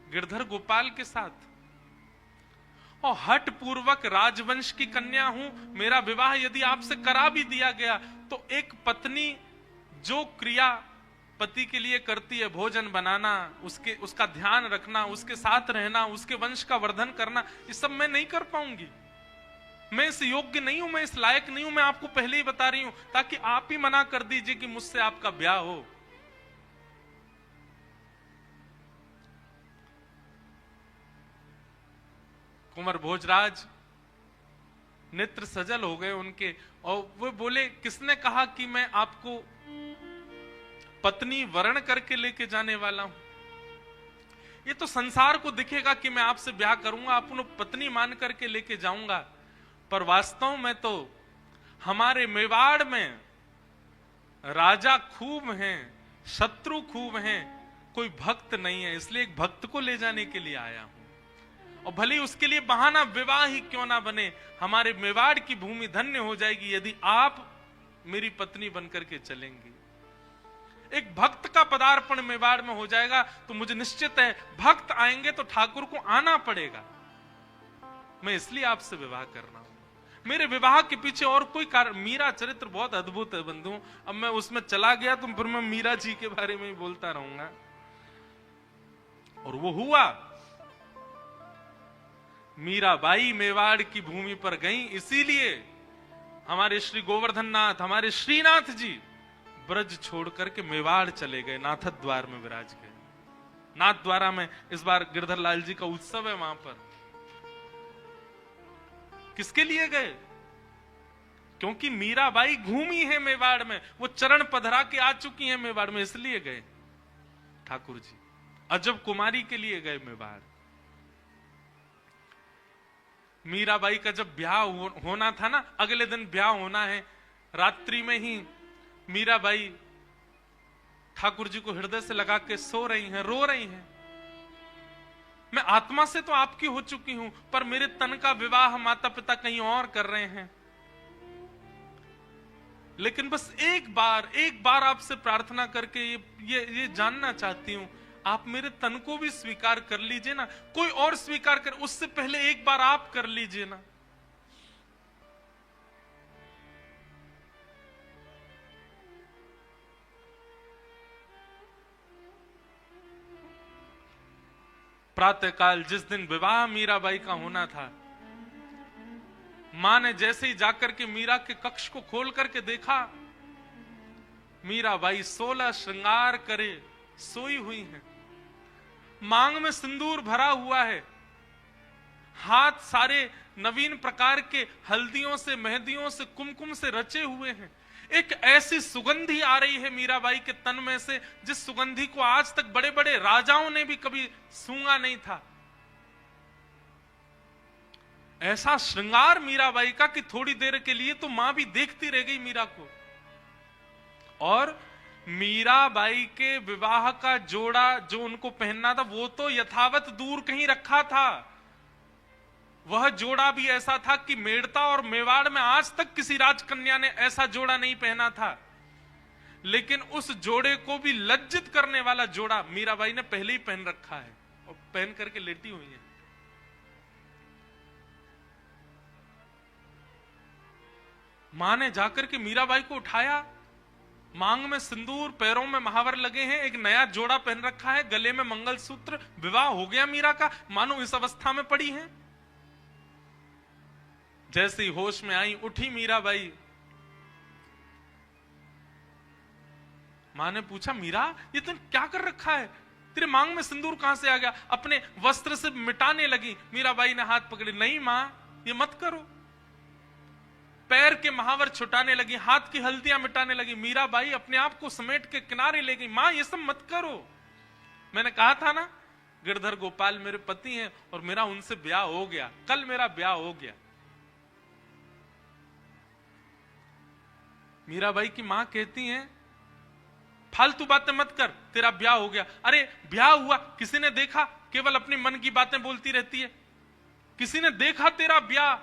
गिरधर गोपाल के साथ, और हठ पूर्वक राजवंश की कन्या हूं। मेरा विवाह यदि आपसे करा भी दिया गया तो एक पत्नी जो क्रिया पति के लिए करती है, भोजन बनाना, उसका ध्यान रखना, उसके साथ रहना, उसके वंश का वर्धन करना, ये सब मैं नहीं कर पाऊंगी। मैं इस योग्य नहीं हूं, मैं इस लायक नहीं हूं, मैं आपको पहले ही बता रही हूं, ताकि आप ही मना कर दीजिए कि मुझसे आपका ब्याह हो। कुंवर भोजराज नेत्र सजल हो गए उनके, और वो बोले किसने कहा कि मैं आपको पत्नी वर्ण करके लेके जाने वाला हूं। ये तो संसार को दिखेगा कि मैं आपसे ब्याह करूंगा, आपको पत्नी मान करके लेके जाऊंगा, पर वास्तव में तो हमारे मेवाड़ में राजा खूब हैं, शत्रु खूब हैं, कोई भक्त नहीं है, इसलिए एक भक्त को ले जाने के लिए आया हूं। और भले ही उसके लिए बहाना विवाह ही क्यों ना बने, हमारे मेवाड़ की भूमि धन्य हो जाएगी यदि आप मेरी पत्नी बनकर के चलेंगी। एक भक्त का पदार्पण मेवाड़ में हो जाएगा तो मुझे निश्चित है भक्त आएंगे तो ठाकुर को आना पड़ेगा। मैं इसलिए आपसे विवाह कर रहा हूं। मेरे विवाह के पीछे और कोई कारण, मीरा चरित्र बहुत अद्भुत है बंधु, अब मैं उसमें चला गया तो फिर मैं मीरा जी के बारे में ही बोलता रहूंगा। और वो हुआ। मीराबाई मेवाड़ की भूमि पर गई, इसीलिए हमारे श्री गोवर्धन नाथ, हमारे श्रीनाथ जी ब्रज छोड़ करके मेवाड़ चले गए, नाथद द्वार में विराज गए। नाथ द्वारा में इस बार गिरधर लाल जी का उत्सव है वहां पर। किसके लिए गए? क्योंकि मीराबाई घूमी है मेवाड़ में, वो चरण पधरा के आ चुकी है मेवाड़ में, इसलिए गए ठाकुर जी। अजब कुमारी के लिए गए मेवाड़। मीराबाई का जब ब्याह होना था ना, अगले दिन ब्याह होना है, रात्रि में ही मीराबाई ठाकुर जी को हृदय से लगा के सो रही हैं, रो रही हैं। मैं आत्मा से तो आपकी हो चुकी हूं, पर मेरे तन का विवाह माता पिता कहीं और कर रहे हैं। लेकिन बस एक बार आपसे प्रार्थना करके ये जानना चाहती हूं, आप मेरे तन को भी स्वीकार कर लीजिए ना, कोई और स्वीकार कर, उससे पहले एक बार आप कर लीजिए ना। प्रातःकाल जिस दिन विवाह मीराबाई का होना था, मां ने जैसे ही जाकर के मीरा के कक्ष को खोल करके देखा, मीराबाई 16 श्रृंगार करे सोई हुई हैं। मांग में सिंदूर भरा हुआ है, हाथ सारे नवीन प्रकार के हल्दियों से, मेहंदियों से, कुमकुम से रचे हुए हैं। एक ऐसी सुगंधी आ रही है मीराबाई के तन में से, जिस सुगंधी को आज तक बड़े बड़े राजाओं ने भी कभी सूंघा नहीं था। ऐसा श्रृंगार मीराबाई का कि थोड़ी देर के लिए तो मां भी देखती रह गई मीरा को। और मीराबाई के विवाह का जोड़ा जो उनको पहनना था, वो तो यथावत दूर कहीं रखा था। वह जोड़ा भी ऐसा था कि मेड़ता और मेवाड़ में आज तक किसी राजकन्या ने ऐसा जोड़ा नहीं पहना था। लेकिन उस जोड़े को भी लज्जित करने वाला जोड़ा मीराबाई ने पहले ही पहन रखा है और पहन करके लेटी हुई है। मां ने जाकर के मीराबाई को उठाया, मांग में सिंदूर, पैरों में महावर लगे हैं, एक नया जोड़ा पहन रखा है, गले में मंगलसूत्र, विवाह हो गया मीरा का, मानो इस अवस्था में पड़ी है। जैसे ही होश में आई, उठी मीराबाई। मां ने पूछा, मीरा ये तुम क्या कर रखा है? तेरे मांग में सिंदूर कहां से आ गया? अपने वस्त्र से मिटाने लगी। मीराबाई ने हाथ पकड़े, नहीं मां ये मत करो। पैर के महावर छुटाने लगी, हाथ की हल्दियां मिटाने लगी। मीराबाई अपने आप को समेट के किनारे ले गई, मां ये सब मत करो। मैंने कहा था ना, गिरधर गोपाल मेरे पति हैं और मेरा उनसे ब्याह हो गया, कल मेरा ब्याह हो गया। मीराबाई की मां कहती हैं, फालतू बातें मत कर, तेरा ब्याह हो गया। अरे ब्याह हुआ, किसी ने देखा? केवल अपनी मन की बातें बोलती रहती है। किसी ने देखा तेरा ब्याह?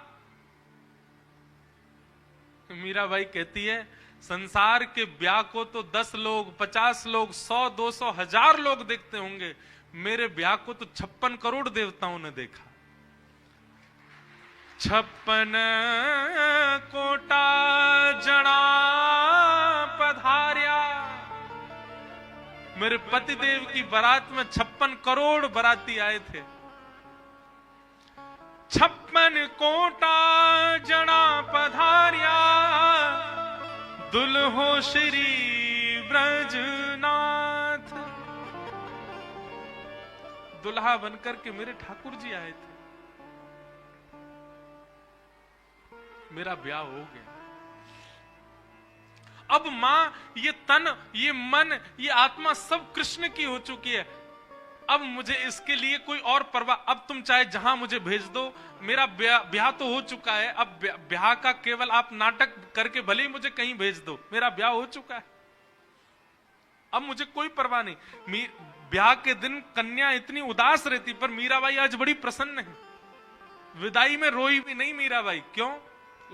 मीराबाई कहती है, संसार के ब्याह को तो 10 लोग, 50 लोग, 100, 200, 1000 लोग देखते होंगे, मेरे ब्याह को तो 56 करोड़ देवताओं ने देखा। 56 कोटा जना पधार्या। मेरे पतिदेव की बारात में 56 करोड़ बाराती आए थे। 56 कोटा जना पधार्या, दुल्हो श्री ब्रजनाथ। दुल्हा बनकर के मेरे ठाकुर जी आए थे, मेरा ब्याह हो गया। अब मां, ये तन, ये मन, ये आत्मा सब कृष्ण की हो चुकी है। अब मुझे इसके लिए कोई और परवाह, अब तुम चाहे जहां मुझे भेज दो, मेरा ब्याह तो हो चुका है। अब ब्याह का केवल आप नाटक करके भले ही मुझे कहीं भेज दो, मेरा ब्याह हो चुका है। अब मुझे कोई परवाह नहीं। ब्याह के दिन कन्या इतनी उदास रहती, पर मीराबाई आज बड़ी प्रसन्न है। विदाई में रोई भी नहीं मीराबाई। क्यों?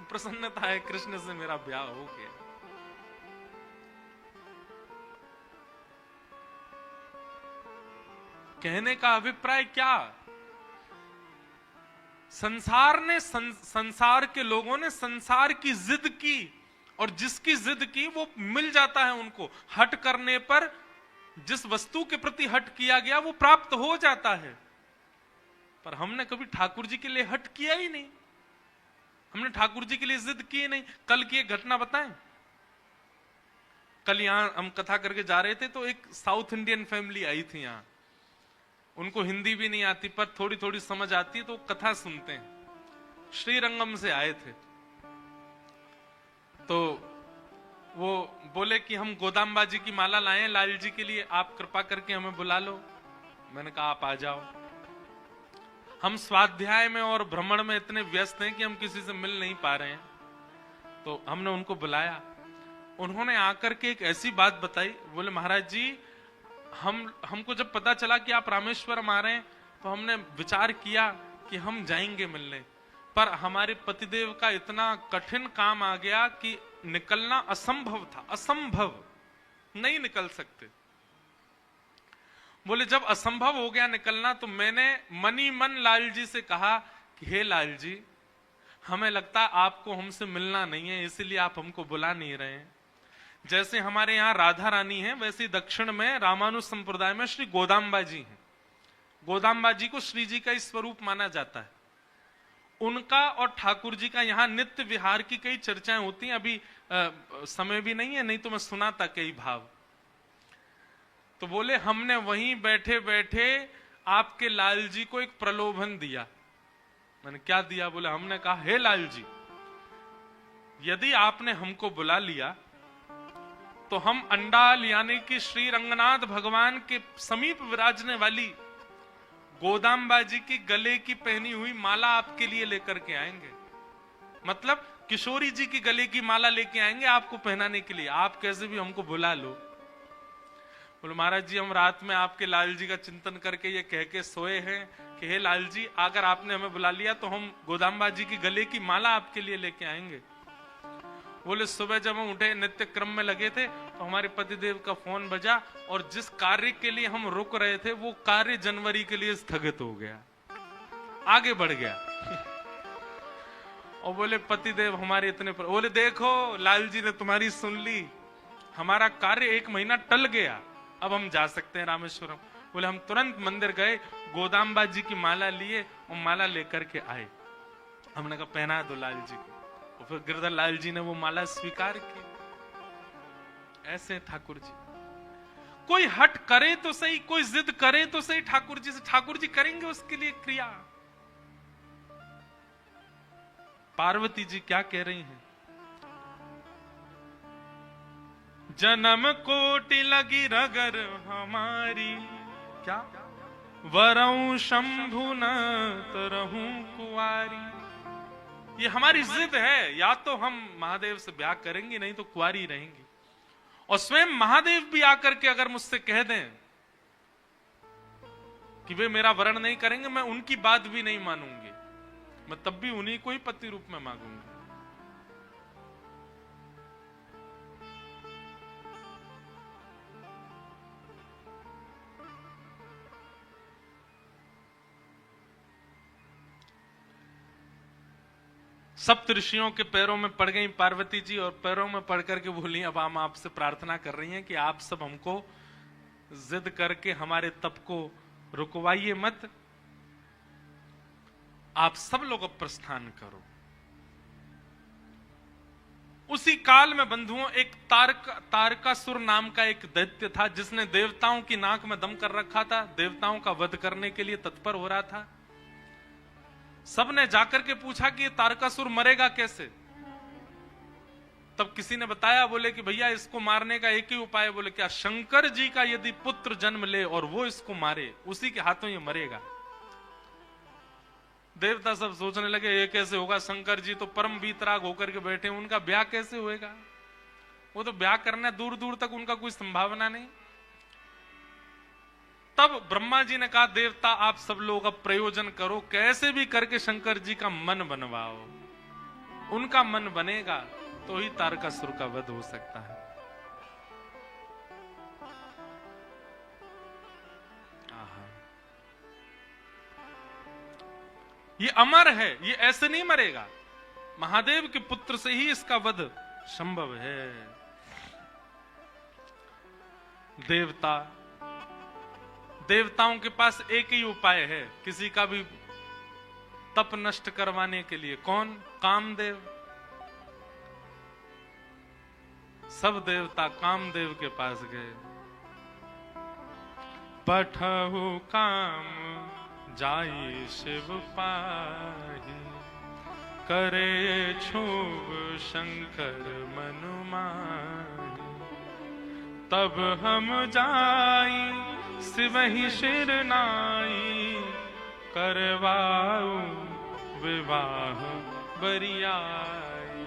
प्रसन्नता है, कृष्ण से मेरा ब्याह हो गया। कहने का अभिप्राय क्या? संसार ने, संसार के लोगों ने संसार की जिद की, और जिसकी जिद की वो मिल जाता है उनको। हट करने पर जिस वस्तु के प्रति हट किया गया वो प्राप्त हो जाता है, पर हमने कभी ठाकुर जी के लिए हट किया ही नहीं, हमने ठाकुर जी के लिए जिद की नहीं। कल की एक घटना बताएं। कल यहां हम कथा करके जा रहे थे तो एक साउथ इंडियन फैमिली आई थी यहां, उनको हिंदी भी नहीं आती पर थोड़ी थोड़ी समझ आती है तो कथा सुनते हैं। श्रीरंगम से आए थे तो वो बोले कि हम गोदाम्बा जी की माला लाए हैं लाल जी के लिए, आप कृपा करके हमें बुला लो। मैंने कहा आप आ जाओ। हम स्वाध्याय में और भ्रमण में इतने व्यस्त हैं कि हम किसी से मिल नहीं पा रहे हैं, तो हमने उनको बुलाया। उन्होंने आकर के एक ऐसी बात बताई, बोले महाराज जी हमको जब पता चला कि आप रामेश्वरम आ रहे हैं तो हमने विचार किया कि हम जाएंगे मिलने, पर हमारे पतिदेव का इतना कठिन काम आ गया कि निकलना असंभव था, असंभव, नहीं निकल सकते। बोले जब असंभव हो गया निकलना तो मैंने मनी मन लाल जी से कहा कि हे लाल जी, हमें लगता आपको हमसे मिलना नहीं है, इसलिए आप हमको बुला नहीं रहे हैं। जैसे हमारे यहाँ राधा रानी है वैसे दक्षिण में रामानुज संप्रदाय में श्री गोदाम्बा जी हैं। गोदाम्बा जी को श्री जी का ही स्वरूप माना जाता है। उनका और ठाकुर जी का यहाँ नित्य विहार की कई चर्चाएं होती हैं। अभी समय भी नहीं है, नहीं तो मैं सुनाता कई भाव। तो बोले हमने वहीं बैठे बैठे आपके लाल जी को एक प्रलोभन दिया। मैंने क्या दिया? बोले हमने कहा हे लाल जी, यदि आपने हमको बुला लिया तो हम अंडाल यानी कि श्री रंगनाथ भगवान के समीप विराजने वाली गोदाम्बा जी की गले की पहनी हुई माला आपके लिए लेकर के आएंगे। मतलब किशोरी जी की गले की माला लेके आएंगे आपको पहनाने के लिए, आप कैसे भी हमको बुला लो। बोले महाराज जी हम रात में आपके लाल जी का चिंतन करके ये कह के सोए हैं कि हे लाल जी, अगर आपने हमें बुला लिया तो हम गोदाम्बा जी की गले की माला आपके लिए लेके आएंगे। बोले सुबह जब हम उठे नित्य क्रम में लगे थे तो हमारे पतिदेव का फोन बजा और जिस कार्य के लिए हम रुक रहे थे वो कार्य जनवरी के लिए स्थगित हो गया, आगे बढ़ गया। और बोले पतिदेव हमारे इतने बोले देखो लाल जी ने तुम्हारी सुन ली, हमारा कार्य 1 महीना टल गया, अब हम जा सकते हैं रामेश्वरम। बोले हम तुरंत मंदिर गए, गोदाम्बा जी की माला लिए और माला लेकर के आए। हमने कहा पहना दो लाल जी को, और फिर गिरधर लाल जी ने वो माला स्वीकार की। ऐसे ठाकुर जी, कोई हट करे तो सही, कोई जिद करे तो सही ठाकुर जी से, ठाकुर जी करेंगे उसके लिए क्रिया। पार्वती जी क्या कह रही हैं? जन्म कोटि लगी रगर हमारी, क्या वरऊ शंभु न तरहूं कुआरी। ये हमारी जिद है, या तो हम महादेव से ब्याह करेंगे नहीं तो कुंवारी रहेंगी। और स्वयं महादेव भी आकर के अगर मुझसे कह दें कि वे मेरा वरण नहीं करेंगे, मैं उनकी बात भी नहीं मानूंगी, मैं तब भी उन्हीं को ही पति रूप में मांगूंगी। सप्त ऋषियों के पैरों में पड़ गई पार्वती जी और पैरों में पड़ करके बोली अब हम आपसे प्रार्थना कर रही हैं कि आप सब हमको जिद करके हमारे तप को रुकवाइए मत, आप सब लोग अब प्रस्थान करो। उसी काल में बंधुओं एक तारकासुर नाम का एक दैत्य था जिसने देवताओं की नाक में दम कर रखा था, देवताओं का वध करने के लिए तत्पर हो रहा था। सबने जाकर के पूछा कि ये तारकासुर मरेगा कैसे? तब किसी ने बताया, बोले कि भैया इसको मारने का एक ही उपाय है। बोले क्या? शंकर जी का यदि पुत्र जन्म ले और वो इसको मारे, उसी के हाथों ये मरेगा। देवता सब सोचने लगे ये कैसे होगा, शंकर जी तो परम वीतराग होकर के बैठे, उनका ब्याह कैसे होएगा? वो तो ब्याह करना दूर दूर तक उनका कोई संभावना नहीं। तब ब्रह्मा जी ने कहा देवता आप सब लोग अब प्रयोजन करो, कैसे भी करके शंकर जी का मन बनवाओ, उनका मन बनेगा तो ही तारकासुर का वध हो सकता है। ये अमर है, ये ऐसे नहीं मरेगा, महादेव के पुत्र से ही इसका वध संभव है। देवता देवताओं के पास एक ही उपाय है किसी का भी तप नष्ट करवाने के लिए। कौन? कामदेव। सब देवता कामदेव के पास गए। पठहु काम जाई शिव पाहि, करे क्षोभ शंकर मनु माहि। तब हम जाई शिवहि शिर नाई, करवाऊ विवाह बरियाई।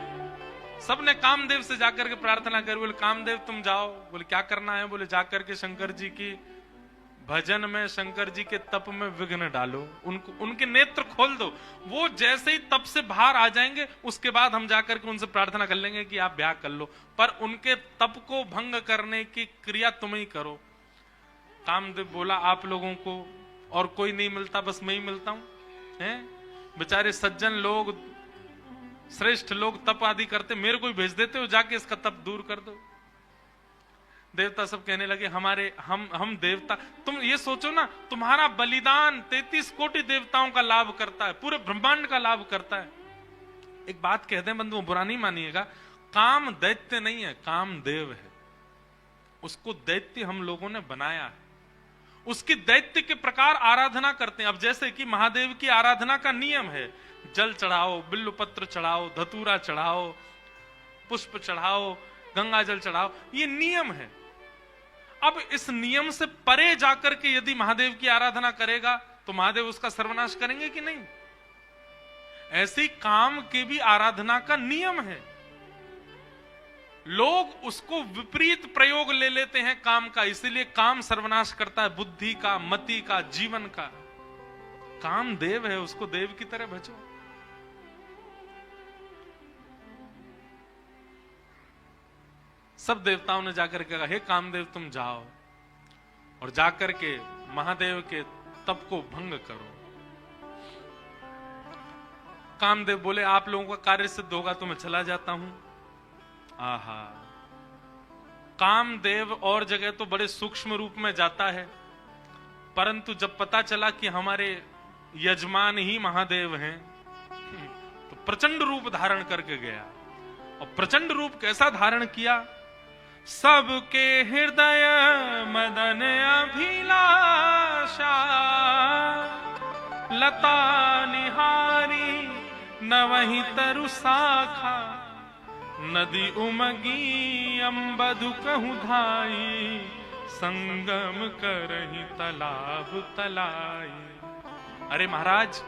सबने कामदेव से जाकर के प्रार्थना करी। बोले कामदेव तुम जाओ। बोले क्या करना है? बोले जाकर के शंकर जी की भजन में, शंकर जी के तप में विघ्न डालो, उनके नेत्र खोल दो। वो जैसे ही तप से बाहर आ जाएंगे उसके बाद हम जाकर के उनसे प्रार्थना कर लेंगे कि आप ब्याह कर लो, पर उनके तप को भंग करने की क्रिया तुम ही करो। कामदेव बोला आप लोगों को और कोई नहीं मिलता, बस मैं ही मिलता हूं। हैं बेचारे सज्जन लोग, श्रेष्ठ लोग तप आदि करते, मेरे को ही भेज देते हो, जाके इसका तप दूर कर दो। देवता सब कहने लगे हम देवता, तुम ये सोचो ना, तुम्हारा बलिदान 33 कोटि देवताओं का लाभ करता है, पूरे ब्रह्मांड का लाभ करता है। एक बात कहते हैं बंधुओं, बुरा नहीं मानिएगा, काम दैत्य नहीं है, काम देव है। उसको दैत्य हम लोगों ने बनाया है, उसकी दैत्य के प्रकार आराधना करते हैं। अब जैसे कि महादेव की आराधना का नियम है, जल चढ़ाओ, बिल्व पत्र चढ़ाओ, धतूरा चढ़ाओ, पुष्प चढ़ाओ, गंगा जल चढ़ाओ, ये नियम है। अब इस नियम से परे जाकर के यदि महादेव की आराधना करेगा तो महादेव उसका सर्वनाश करेंगे कि नहीं? ऐसी काम की भी आराधना का नियम है। लोग उसको विपरीत प्रयोग ले लेते हैं काम का, इसीलिए काम सर्वनाश करता है बुद्धि का, मति का, जीवन का। काम देव है, उसको देव की तरह भजो। सब देवताओं ने जाकर के कहा हे कामदेव तुम जाओ और जाकर के महादेव के तप को भंग करो। कामदेव बोले आप लोगों का कार्य सिद्ध होगा तो मैं चला जाता हूं। आहा, कामदेव और जगह तो बड़े सूक्ष्म रूप में जाता है, परंतु जब पता चला कि हमारे यजमान ही महादेव हैं तो प्रचंड रूप धारण करके गया। और प्रचंड रूप कैसा धारण किया? सबके हृदय मदन अभिलाषा, लता निहारी नवहि तरु शाखा, नदी उमगी अम्बधु कहु धाई, संगम करहि तालाब तलाई। अरे महाराज,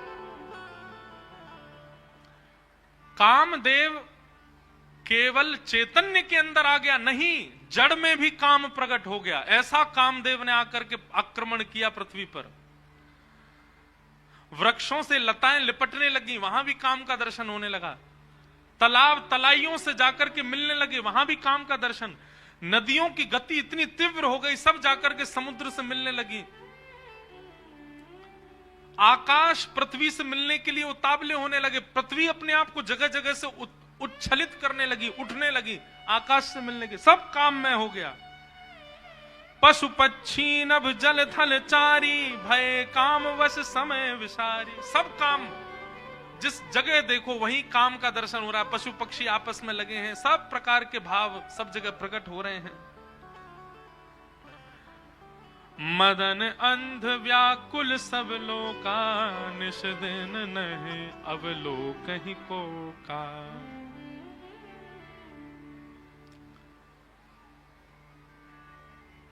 कामदेव केवल चैतन्य के अंदर आ गया नहीं, जड़ में भी काम प्रकट हो गया। ऐसा कामदेव ने आकर के आक्रमण किया पृथ्वी पर। वृक्षों से लताएं लिपटने लगी, वहां भी काम का दर्शन होने लगा। तालाब तलाइयों से जाकर के मिलने लगे, वहां भी काम का दर्शन। नदियों की गति इतनी तीव्र हो गई, सब जाकर के समुद्र से मिलने लगी। आकाश पृथ्वी से मिलने के लिए उतावले होने लगे। पृथ्वी अपने आप को जगह जगह से उच्छलित करने लगी, उठने लगी, आकाश से मिलने के। सब काम में हो गया। पशु पक्षी नभ जल थल चारी, भय काम वश समय विसारी। सब काम, जिस जगह देखो वहीं काम का दर्शन हो रहा है। पशु पक्षी आपस में लगे हैं, सब प्रकार के भाव सब जगह प्रकट हो रहे हैं। मदन अंध व्याकुल सब लोका, निश दिन नहीं अब लोक ही को का।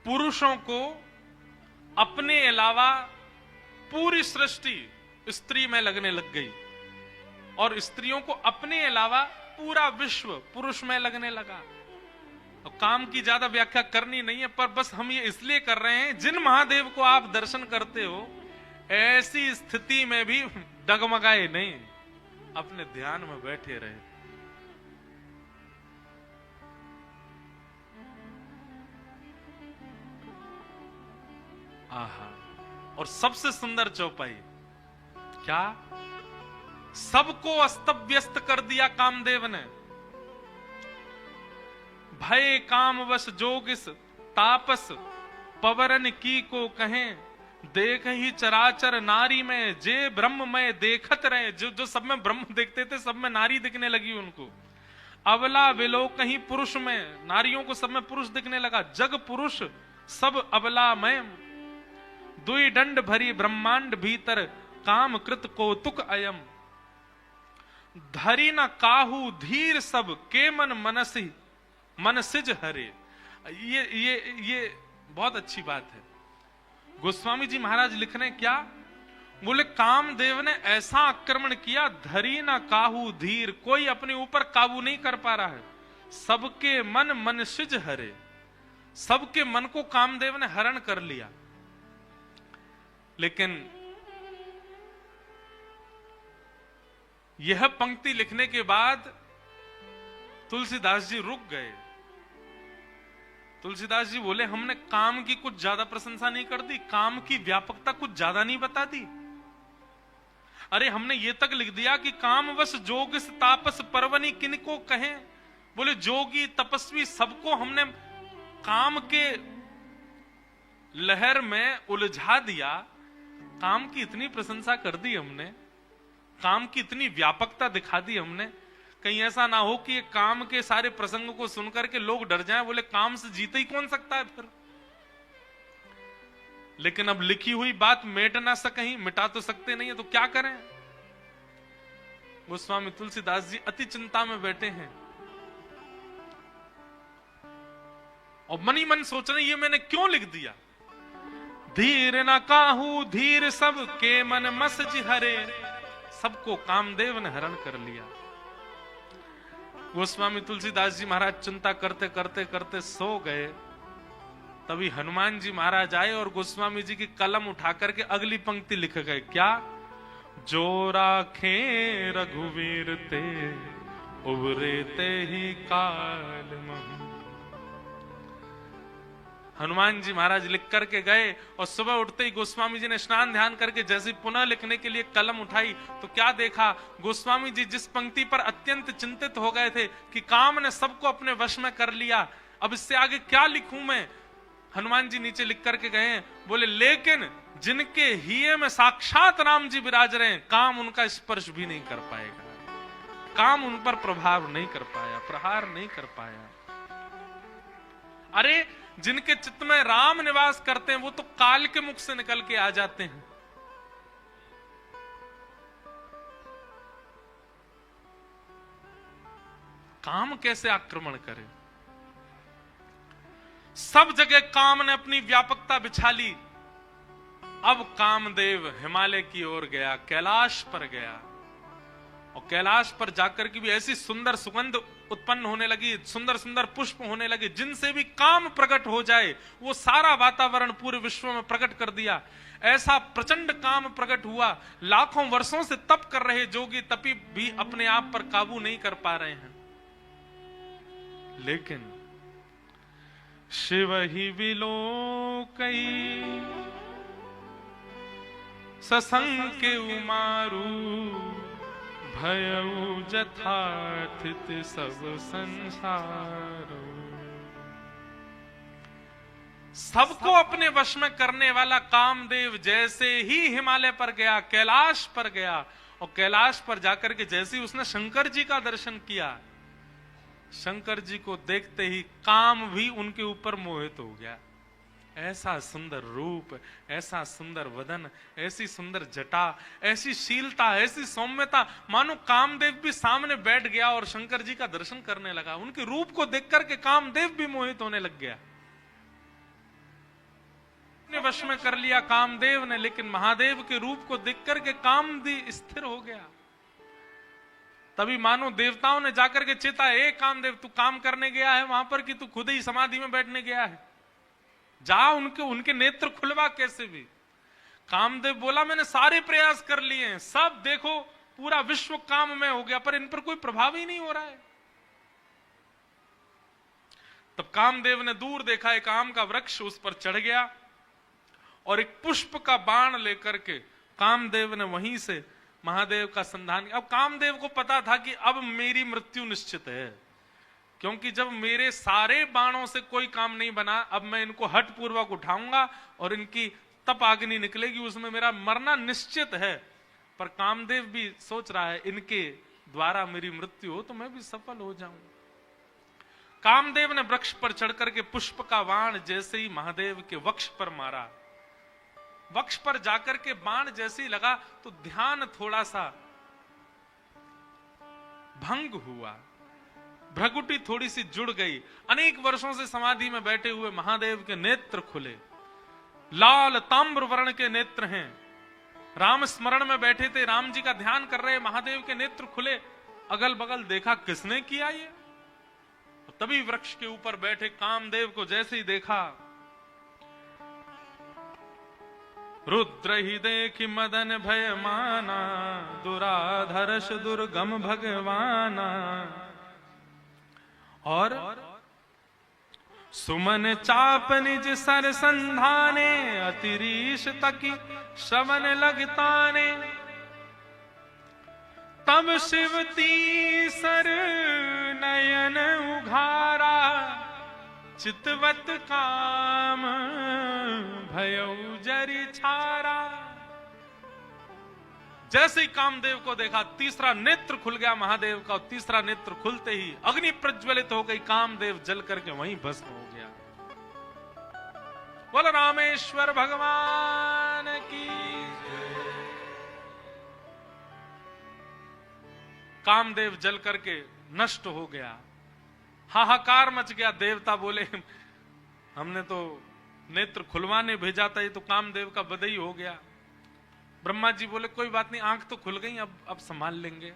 पुरुषों को अपने अलावा पूरी सृष्टि स्त्री में लगने लग गई और स्त्रियों को अपने अलावा पूरा विश्व पुरुष में लगने लगा। और काम की ज्यादा व्याख्या करनी नहीं है, पर बस हम ये इसलिए कर रहे हैं, जिन महादेव को आप दर्शन करते हो ऐसी स्थिति में भी डगमगाए नहीं, अपने ध्यान में बैठे रहे। आहा, और सबसे सुंदर चौपाई क्या, सबको अस्त व्यस्त कर दिया कामदेव ने। भय कामवश जोगिस तापस, पवरन की को कहें देख ही चराचर नारी में, जे ब्रह्म में देखत रहे। जो सब में ब्रह्म देखते थे, सब में नारी दिखने लगी उनको। अबला विलो कहीं पुरुष में, नारियों को सब में पुरुष दिखने लगा। जग पुरुष सब अबला में, दुई दंड भरी ब्रह्मांड भीतर, काम कृत कौतुक अयम। धरी न काहू धीर सब, के मन मनसी मनसिज हरे। ये बहुत अच्छी बात है। गोस्वामी जी महाराज लिख रहे हैं क्या? बोले कामदेव ने ऐसा आक्रमण किया, धरी ना काहू धीर, कोई अपने ऊपर काबू नहीं कर पा रहा है। सबके मन मनसिज हरे, सबके मन को कामदेव ने हरण कर लिया। लेकिन यह पंक्ति लिखने के बाद तुलसीदास जी रुक गए। तुलसीदास जी बोले हमने काम की कुछ ज्यादा प्रशंसा नहीं कर दी, काम की व्यापकता कुछ ज्यादा नहीं बता दी। अरे हमने ये तक लिख दिया कि कामवश जोगिस तापस पर्वनी किनको कहें। बोले जोगी तपस्वी सबको हमने काम के लहर में उलझा दिया। काम की इतनी प्रशंसा कर दी हमने, काम की इतनी व्यापकता दिखा दी हमने। कहीं ऐसा ना हो कि ये काम के सारे प्रसंग को सुनकर के लोग डर जाएं, बोले काम से जीते ही कौन सकता है फिर। लेकिन अब लिखी हुई बात मिट ना सकें, मिटा तो सकते नहीं है, तो क्या करें। गोस्वामी तुलसीदास जी अति चिंता में बैठे हैं और मन ही मन सोच रहे ये मैंने क्यों लिख दिया। धीर न काहू धीर सब, के मन मसज हरे। सबको कामदेव ने हरण कर लिया। गोस्वामी तुलसीदास जी महाराज चिंता करते करते करते सो गए। तभी हनुमान जी महाराज आए और गोस्वामी जी की कलम उठा करके अगली पंक्ति लिख गए। क्या? जो राखे रघुवीर ते, उबरे ते ही काल महु। हनुमान जी महाराज लिख करके गए और सुबह उठते ही गोस्वामी जी ने स्नान ध्यान करके जैसे पुनः लिखने के लिए कलम उठाई तो क्या देखा, गोस्वामी जी जिस पंक्ति पर अत्यंत चिंतित हो गए थे कि काम ने सबको अपने वश में कर लिया, अब इससे आगे क्या लिखूं मैं। हनुमान जी नीचे लिख करके गए, बोले लेकिन जिनके हिये में साक्षात राम जी विराज रहे हैं, काम उनका स्पर्श भी नहीं कर पाएगा, काम उन पर प्रभाव नहीं कर पाया, प्रहार नहीं कर पाया। अरे जिनके चित्त में राम निवास करते हैं वो तो काल के मुख से निकल के आ जाते हैं। काम कैसे आक्रमण करे। सब जगह काम ने अपनी व्यापकता बिछा ली। अब कामदेव हिमालय की ओर गया, कैलाश पर गया और कैलाश पर जाकर के भी ऐसी सुंदर सुगंध उत्पन्न होने लगी, सुंदर सुंदर पुष्प होने लगे, जिनसे भी काम प्रकट हो जाए वो सारा वातावरण पूरे विश्व में प्रकट कर दिया। ऐसा प्रचंड काम प्रकट हुआ, लाखों वर्षों से तप कर रहे जोगी तपी भी अपने आप पर काबू नहीं कर पा रहे हैं। लेकिन शिव ही विलोकई ससंग उमारू, भयउ जथाथित सब संसार। सबको अपने वश में करने वाला कामदेव जैसे ही हिमालय पर गया, कैलाश पर गया और कैलाश पर जाकर के जैसे ही उसने शंकर जी का दर्शन किया, शंकर जी को देखते ही काम भी उनके ऊपर मोहित हो गया। ऐसा सुंदर रूप, ऐसा सुंदर वदन, ऐसी सुंदर जटा, ऐसी शीलता, ऐसी सौम्यता, मानो कामदेव भी सामने बैठ गया और शंकर जी का दर्शन करने लगा। उनके रूप को देख करके कामदेव भी मोहित होने लग गया। अपने वश में कर लिया कामदेव ने, लेकिन महादेव के रूप को देख करके काम भी स्थिर हो गया। तभी मानो देवताओं ने जाकर के चेता, ए कामदेव तू काम करने गया है वहां पर कि तू खुद ही समाधि में बैठने गया है, जा उनके नेत्र खुलवा कैसे भी। कामदेव बोला मैंने सारे प्रयास कर लिए हैं, सब देखो पूरा विश्व काम में हो गया, पर इन पर कोई प्रभाव ही नहीं हो रहा है। तब कामदेव ने दूर देखा, एक आम का वृक्ष, उस पर चढ़ गया और एक पुष्प का बाण लेकर के कामदेव ने वहीं से महादेव का संधान किया। अब कामदेव को पता था कि अब मेरी मृत्यु निश्चित है, क्योंकि जब मेरे सारे बाणों से कोई काम नहीं बना, अब मैं इनको हठ पूर्वक उठाऊंगा और इनकी तप अग्नि निकलेगी, उसमें मेरा मरना निश्चित है। पर कामदेव भी सोच रहा है इनके द्वारा मेरी मृत्यु हो तो मैं भी सफल हो जाऊं। कामदेव ने वृक्ष पर चढ़कर के पुष्प का बाण जैसे ही महादेव के वक्ष पर मारा, वक्ष पर जाकर के बाण जैसे ही लगा तो ध्यान थोड़ा सा भंग हुआ, भ्रगुटी थोड़ी सी जुड़ गई। अनेक वर्षों से समाधि में बैठे हुए महादेव के नेत्र खुले, लाल ताम्र वर्ण के नेत्र हैं। राम स्मरण में बैठे थे, राम जी का ध्यान कर रहे, महादेव के नेत्र खुले। अगल बगल देखा किसने किया ये, तभी वृक्ष के ऊपर बैठे कामदेव को जैसे ही देखा, रुद्र ही देखी मदन भय माना, दुराधर्ष दुर्गम भगवाना। और सुमन चाप निज सर संधाने, अतिरीश तकी श्रवण लगताने। तब शिव तीसर नयन उघारा, चितवत काम भयउ जरि छारा। जैसे ही कामदेव को देखा तीसरा नेत्र खुल गया महादेव का, और तीसरा नेत्र खुलते ही अग्नि प्रज्वलित हो गई, कामदेव जल करके वहीं भस्म हो गया। बोलो रामेश्वर भगवान की। कामदेव जल करके नष्ट हो गया, हाहाकार मच गया। देवता बोले हमने तो नेत्र खुलवाने भेजा था, ये तो कामदेव का बदई हो गया। ब्रह्मा जी बोले कोई बात नहीं, आंख तो खुल गई, अब संभाल लेंगे।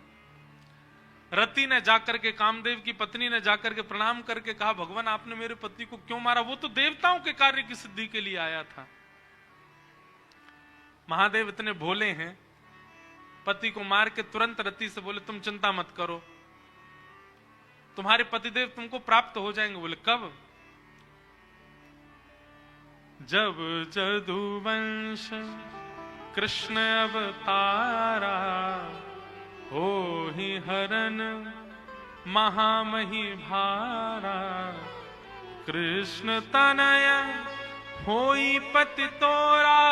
रति ने जाकर के, कामदेव की पत्नी ने जाकर के प्रणाम करके कहा भगवान आपने मेरे पति को क्यों मारा, वो तो देवताओं के कार्य की सिद्धि के लिए आया था। महादेव इतने भोले हैं, पति को मार के तुरंत रति से बोले तुम चिंता मत करो, तुम्हारे पतिदेव तुमको प्राप्त हो जाएंगे। बोले कब? जब जदुवंश कृष्ण अवतारा, हो ही हरन महामही भारा। कृष्ण तनय होई पति तोरा,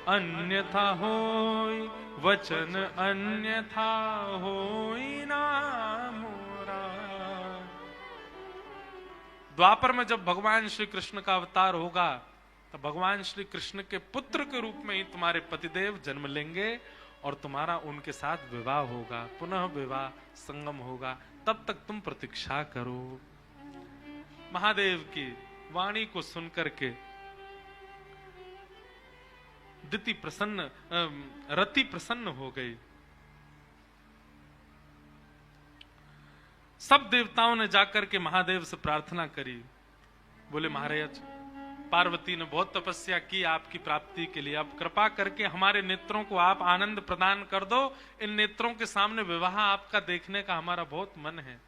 अन्यथा होई वचन अन्यथा होई ना मोरा। द्वापर में जब भगवान श्री कृष्ण का अवतार होगा तो भगवान श्री कृष्ण के पुत्र के रूप में ही तुम्हारे पतिदेव जन्म लेंगे और तुम्हारा उनके साथ विवाह होगा, पुनः विवाह संगम होगा, तब तक तुम प्रतीक्षा करो। महादेव की वाणी को सुनकर के रति प्रसन्न हो गई। सब देवताओं ने जाकर के महादेव से प्रार्थना करी, बोले महाराज पार्वती ने बहुत तपस्या की आपकी प्राप्ति के लिए, अब कृपा करके हमारे नेत्रों को आप आनंद प्रदान कर दो, इन नेत्रों के सामने विवाह आपका देखने का हमारा बहुत मन है।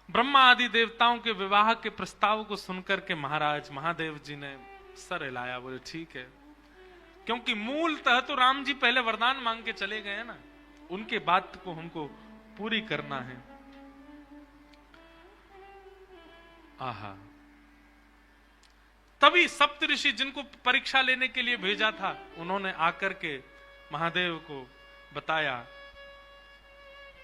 ब्रह्मा आदि देवताओं के विवाह के प्रस्ताव को सुनकर के महाराज महादेव जी ने सर हिलाया, बोले ठीक है, क्योंकि मूलतः तो राम जी पहले वरदान मांग के चले गए ना, उनके बात को हमको पूरी करना है। आहा, तभी सप्तऋषि जिनको परीक्षा लेने के लिए भेजा था, उन्होंने आकर के महादेव को बताया,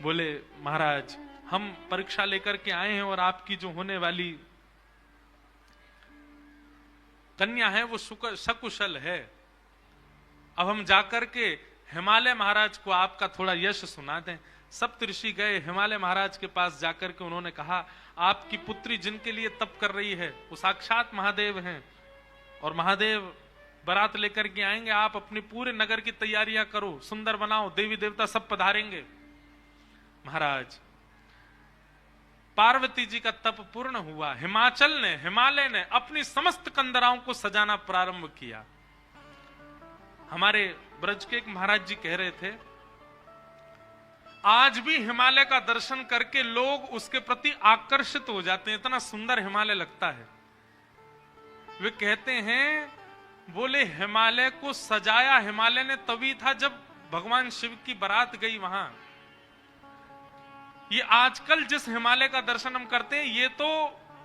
बोले महाराज हम परीक्षा लेकर के आए हैं और आपकी जो होने वाली कन्या है वो सकुशल है। अब हम जाकर के हिमालय महाराज को आपका थोड़ा यश सुना दें। सप्तऋषि गए हिमालय महाराज के पास, जाकर के उन्होंने कहा आपकी पुत्री जिनके लिए तप कर रही है वो साक्षात महादेव हैं और महादेव बारात लेकर के आएंगे, आप अपने पूरे नगर की तैयारियां करो, सुंदर बनाओ, देवी देवता सब पधारेंगे। महाराज पार्वती जी का तप पूर्ण हुआ, हिमालय ने अपनी समस्त कंदराओं को सजाना प्रारंभ किया। हमारे ब्रज के एक महाराज जी कह रहे थे, आज भी हिमालय का दर्शन करके लोग उसके प्रति आकर्षित हो जाते हैं, इतना सुंदर हिमालय लगता है। वे कहते हैं, बोले हिमालय को सजाया हिमालय ने तभी था जब भगवान शिव की बारात गई वहां। ये आजकल जिस हिमालय का दर्शन हम करते हैं ये तो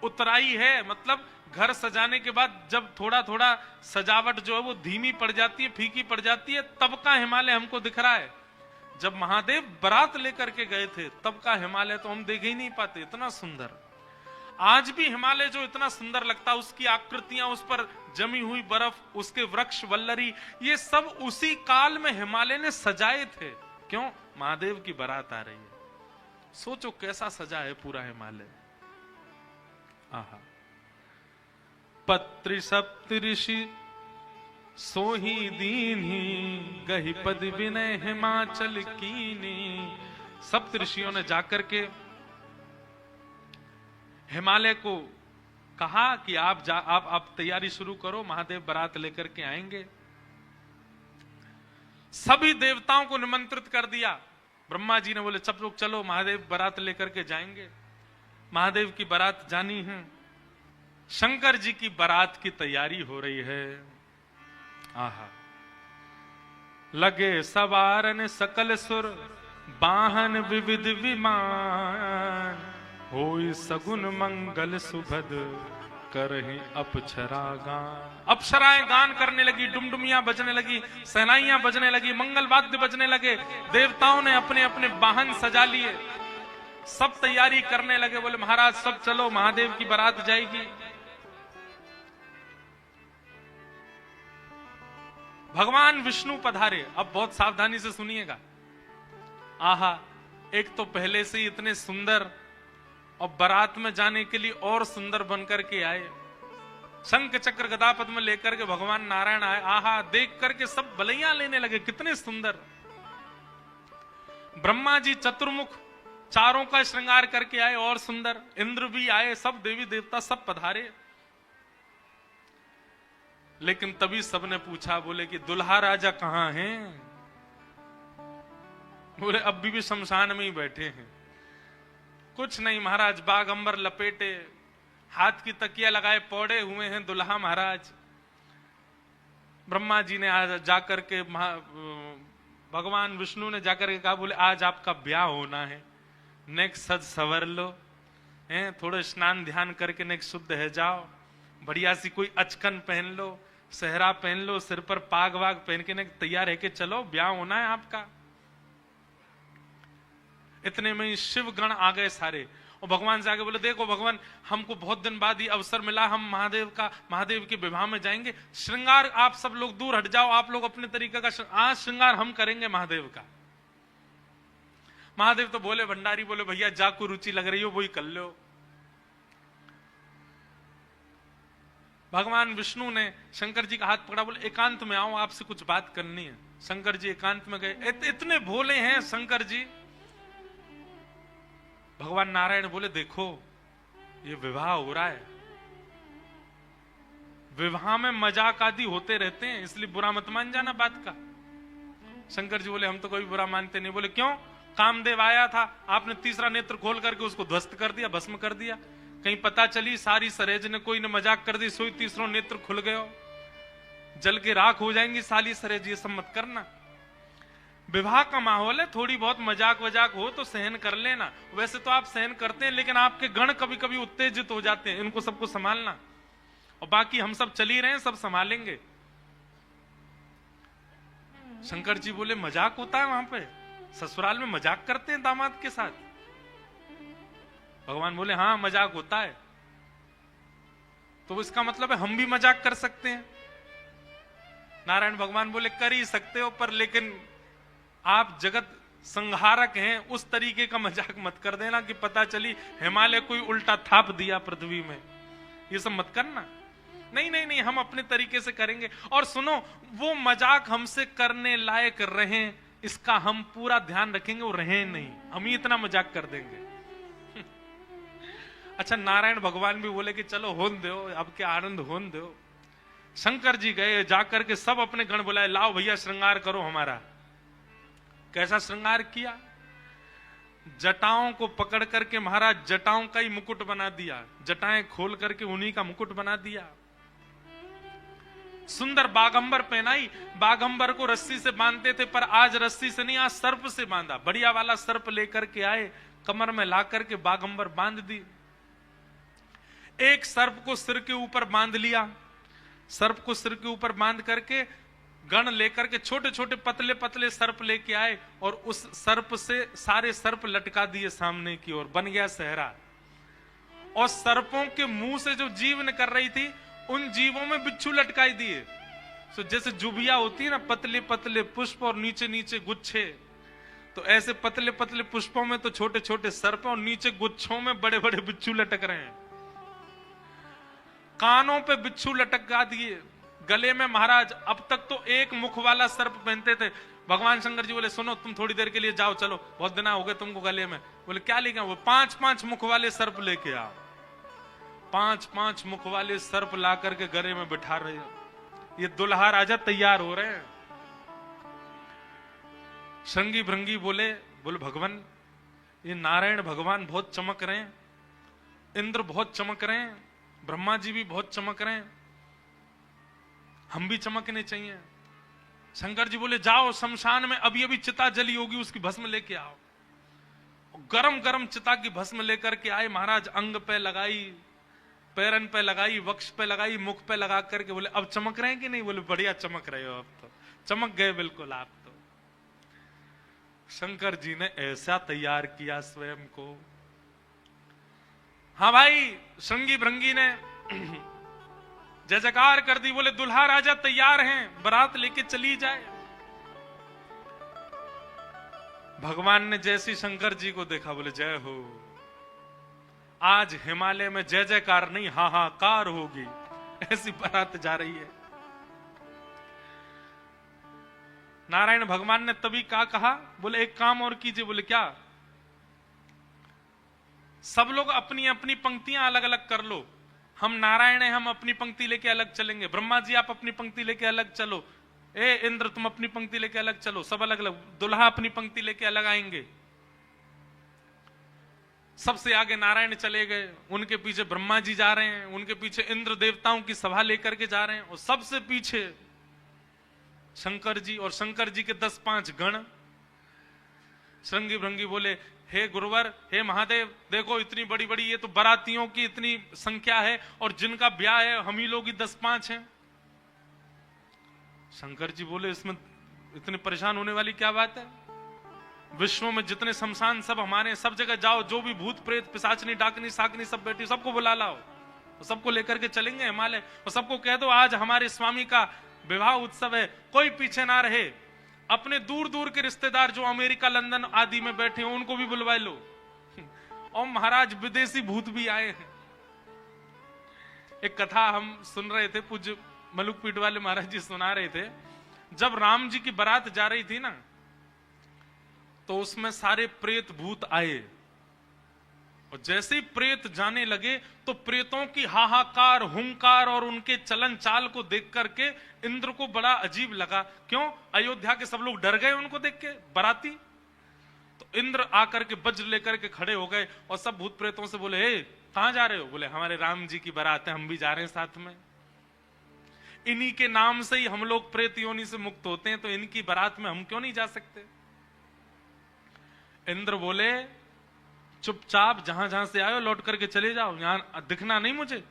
उतराई है, मतलब घर सजाने के बाद जब थोड़ा थोड़ा सजावट जो है वो धीमी पड़ जाती है, फीकी पड़ जाती है, तब का हिमालय हमको दिख रहा है। जब महादेव बारात लेकर के गए थे तब का हिमालय तो हम देख ही नहीं पाते, इतना सुंदर। आज भी हिमालय जो इतना सुंदर लगता है, उसकी आकृतियां, उस पर जमी हुई बर्फ, उसके वृक्ष वल्लरी, ये सब उसी काल में हिमालय ने सजाए थे। क्यों? महादेव की बारात आ रही है। सोचो कैसा सजा है पूरा हिमालय। आहा। पत्रि सप्त ऋषि सोही दीन्ही, गही पद विनय हिमाचल कीनी। सप्त ऋषियों ने जाकर के हिमालय को कहा कि आप तैयारी शुरू करो, महादेव बारात लेकर के आएंगे। सभी देवताओं को निमंत्रित कर दिया। ब्रह्मा जी ने बोले सब लोग चलो, महादेव बारात लेकर के जाएंगे। महादेव की बारात जानी है। शंकर जी की बारात की तैयारी हो रही है। आहा। लगे सवारन सकल सुर, वाहन विविध विमान। होई सगुन मंगल सुभद, करहि अप्सरा गान। अप्सराएं गान करने लगी, डुमडुमियां बजने लगी, सहनाइयां बजने लगी, मंगल वाद्य बजने लगे। देवताओं ने अपने अपने वाहन सजा लिए, सब तैयारी करने लगे। बोले महाराज सब चलो, महादेव की बारात जाएगी। भगवान विष्णु पधारे। अब बहुत सावधानी से सुनिएगा। आहा, एक तो पहले से ही इतने सुंदर और बारात में जाने के लिए और सुंदर बनकर के आए। शंख चक्र गदा पद्म लेकर के भगवान नारायण आए। आहा, देख करके सब बलैया लेने लगे, कितने सुंदर। ब्रह्मा जी चतुर्मुख चारों का श्रृंगार करके आए, और सुंदर। इंद्र भी आए, सब देवी देवता सब पधारे। लेकिन तभी सबने पूछा, बोले कि दुल्हा राजा कहां हैं? बोले अब भी शमशान में ही बैठे हैं। कुछ नहीं महाराज, बाग अंबर लपेटे, हाथ की तकिया लगाए पौड़े हुए हैं दुल्हा महाराज। ब्रह्मा जी ने आज जाकर के भगवान विष्णु ने जाकर के कहा, बोले आज आपका ब्याह होना है, नेक सज सवर लो, थोड़ा स्नान ध्यान करके नेक शुद्ध है जाओ, बढ़िया सी कोई अचकन पहन लो, सेहरा पहन लो, सिर पर पाग वाग पहन के नेक तैयार है कि चलो ब्याह होना है आपका। इतने में ही शिव गण आ गए सारे, और भगवान से आगे बोले देखो भगवान, हमको बहुत दिन बाद ये अवसर मिला, हम महादेव के विवाह में जाएंगे। श्रृंगार आप सब लोग दूर हट जाओ, आप लोग अपने तरीके का आज श्रृंगार हम करेंगे महादेव का। महादेव तो बोले, भंडारी बोले भैया जाको रुचि लग रही हो वही कर लो। भगवान विष्णु ने शंकर जी का हाथ पकड़ा, बोले एकांत में आओ, आपसे कुछ बात करनी है। शंकर जी एकांत में गए। इतने भोले हैं शंकर जी। भगवान नारायण बोले देखो ये विवाह हो रहा है, विवाह में मजाक आदि होते रहते हैं, इसलिए बुरा मत मान जाना बात का। शंकर जी बोले हम तो कोई बुरा मानते नहीं। बोले क्यों? कामदेव आया था, आपने तीसरा नेत्र खोल करके उसको ध्वस्त कर दिया, भस्म कर दिया। कहीं पता चली सारी सरेज ने कोई ने मजाक कर दी, सोई तीसरा नेत्र खुल गयो, जल के राख हो जाएंगी साली सरेज, ये सब मत करना। विवाह का माहौल है, थोड़ी बहुत मजाक वजाक हो तो सहन कर लेना। वैसे तो आप सहन करते हैं, लेकिन आपके गण कभी कभी उत्तेजित हो जाते हैं, इनको सबको संभालना। और बाकी हम सब चल ही रहे हैं, सब संभालेंगे। शंकर जी बोले मजाक होता है वहां पे? ससुराल में मजाक करते हैं दामाद के साथ? भगवान बोले हाँ मजाक होता है। तो इसका मतलब है हम भी मजाक कर सकते हैं? नारायण भगवान बोले कर ही सकते हो, पर लेकिन आप जगत संहारक हैं, उस तरीके का मजाक मत कर देना कि पता चली हिमालय कोई उल्टा थाप दिया पृथ्वी में, ये सब मत करना। नहीं नहीं नहीं, हम अपने तरीके से करेंगे। और सुनो, वो मजाक हमसे करने लायक रहे इसका हम पूरा ध्यान रखेंगे, वो रहे नहीं, हम ही इतना मजाक कर देंगे। अच्छा, नारायण भगवान भी बोले कि चलो होन दो, अब क्या आनंद होन दो। शंकर जी गए, जाकर के सब अपने गण बुलाए, लाओ भैया श्रृंगार करो हमारा। कैसा श्रृंगार किया? जटाओं को पकड़ करके महाराज जटाओं का ही मुकुट बना दिया, जटाएं खोल करके उन्हीं का मुकुट बना दिया। सुंदर बागंबर पहनाई। बागंबर को रस्सी से बांधते थे, पर आज रस्सी से नहीं, आज सर्प से बांधा। बढ़िया वाला सर्प लेकर के आए, कमर में ला करके बागंबर बांध दी। एक सर्प को सिर के ऊपर बांध लिया, सर्प को सिर के ऊपर बांध करके गण लेकर के छोटे छोटे पतले पतले सर्प लेके आए और उस सर्प से सारे सर्प लटका दिए सामने की ओर, बन गया सहरा। और सर्पों के मुंह से जो जीव निकल रही थी उन जीवों में बिच्छू लटकाई दिए। तो जैसे जुबिया होती है ना, पतले पतले पुष्प और नीचे नीचे गुच्छे, तो ऐसे पतले पतले पुष्पों में तो छोटे छोटे सर्प और नीचे गुच्छों में बड़े बड़े बिच्छू लटक रहे हैं। कानों पे बिच्छू लटका दिए, गले में महाराज अब तक तो एक मुख वाला सर्प पहनते थे। भगवान शंकर जी बोले सुनो तुम थोड़ी देर के लिए जाओ, चलो बहुत दिन हो गए तुमको गले में। बोले क्या लेके आओ? वो 5-5 मुख वाले सर्प लेके आओ। 5-5 मुख वाले सर्प ला करके गले में बिठा रहे हो। ये दुल्हा राजा तैयार हो रहे हैं। श्रृंगी भृंगी बोले भगवान ये नारायण भगवान बहुत चमक रहे हैं, इंद्र बहुत चमक रहे हैं, ब्रह्मा जी भी बहुत चमक रहे हैं, हम भी चमकने चाहिए। शंकर जी बोले जाओ शमशान में अभी अभी चिता जली होगी, उसकी भस्म लेके आओ। गरम गरम चिता की भस्म लेकर के आए महाराज, अंग पे लगाई, पैरन पे लगाई, वक्ष पे लगाई, मुख पे लगा करके बोले अब चमक रहे हैं कि नहीं? बोले बढ़िया चमक रहे हो, अब तो चमक गए बिल्कुल आप तो। शंकर जी ने ऐसा तैयार किया स्वयं को। हाँ भाई, श्रृंगी भृंगी ने जय जयकार कर दी। बोले दुल्हा राजा तैयार हैं, बारात लेके चली जाए। भगवान ने जैसी शंकर जी को देखा बोले जय हो, आज हिमालय में जय जयकार नहीं हाहाकार होगी, ऐसी बारात जा रही है। नारायण भगवान ने तभी क्या कहा? बोले एक काम और कीजिए। बोले क्या? सब लोग अपनी अपनी पंक्तियां अलग अलग कर लो। हम नारायण हैं, हम अपनी पंक्ति लेके अलग चलेंगे। ब्रह्मा जी आप अपनी पंक्ति लेके अलग चलो। ए इंद्र तुम अपनी पंक्ति लेके अलग चलो। सब अलग अलग। दुल्हा अपनी पंक्ति लेके अलग आएंगे। सबसे आगे नारायण चले गए, उनके पीछे ब्रह्मा जी जा रहे हैं, उनके पीछे इंद्र देवताओं की सभा लेकर के जा रहे हैं, और सबसे पीछे शंकर जी और शंकर जी के 10-5 गण। श्रृंगी भृंगी बोले हे गुरुवर, हे महादेव, देखो इतनी बड़ी बड़ी ये तो बारातियों की इतनी संख्या है और जिनका ब्याह है हम ही लोग ही 10-5 हैं। शंकर जी बोले इसमें इतने परेशान होने वाली क्या बात है? विश्व में जितने शमशान सब हमारे, सब जगह जाओ, जो भी भूत प्रेत पिशाचनी डाकनी साकनी सब बैठी, सबको बुला लाओ, तो सबको लेकर के चलेंगे हिमालय, और सबको कह दो आज हमारे स्वामी का विवाह उत्सव है, कोई पीछे ना रहे। अपने दूर दूर के रिश्तेदार जो अमेरिका लंदन आदि में बैठे हैं उनको भी बुलवा लो। और महाराज विदेशी भूत भी आए हैं। एक कथा हम सुन रहे थे, पूज्य मलुक पीठ वाले महाराज जी सुना रहे थे। जब राम जी की बारात जा रही थी ना, तो उसमें सारे प्रेत भूत आए, और जैसे ही प्रेत जाने लगे तो प्रेतों की हाहाकार, हुंकार और उनके चलन चाल को देख करके इंद्र को बड़ा अजीब लगा। क्यों? अयोध्या के सब लोग डर गए उनको देख के, बाराती। तो इंद्र आकर के वज्र लेकर के खड़े हो गए और सब भूत प्रेतों से बोले हे कहां जा रहे हो? बोले हमारे राम जी की बारात है, हम भी जा रहे हैं साथ में। इन्हीं के नाम से ही हम लोग प्रेत योनि से मुक्त होते हैं, तो इनकी बारात में हम क्यों नहीं जा सकते? इंद्र बोले चुपचाप जहां जहां से आयो लौट करके चले जाओ, यहां दिखना नहीं मुझे।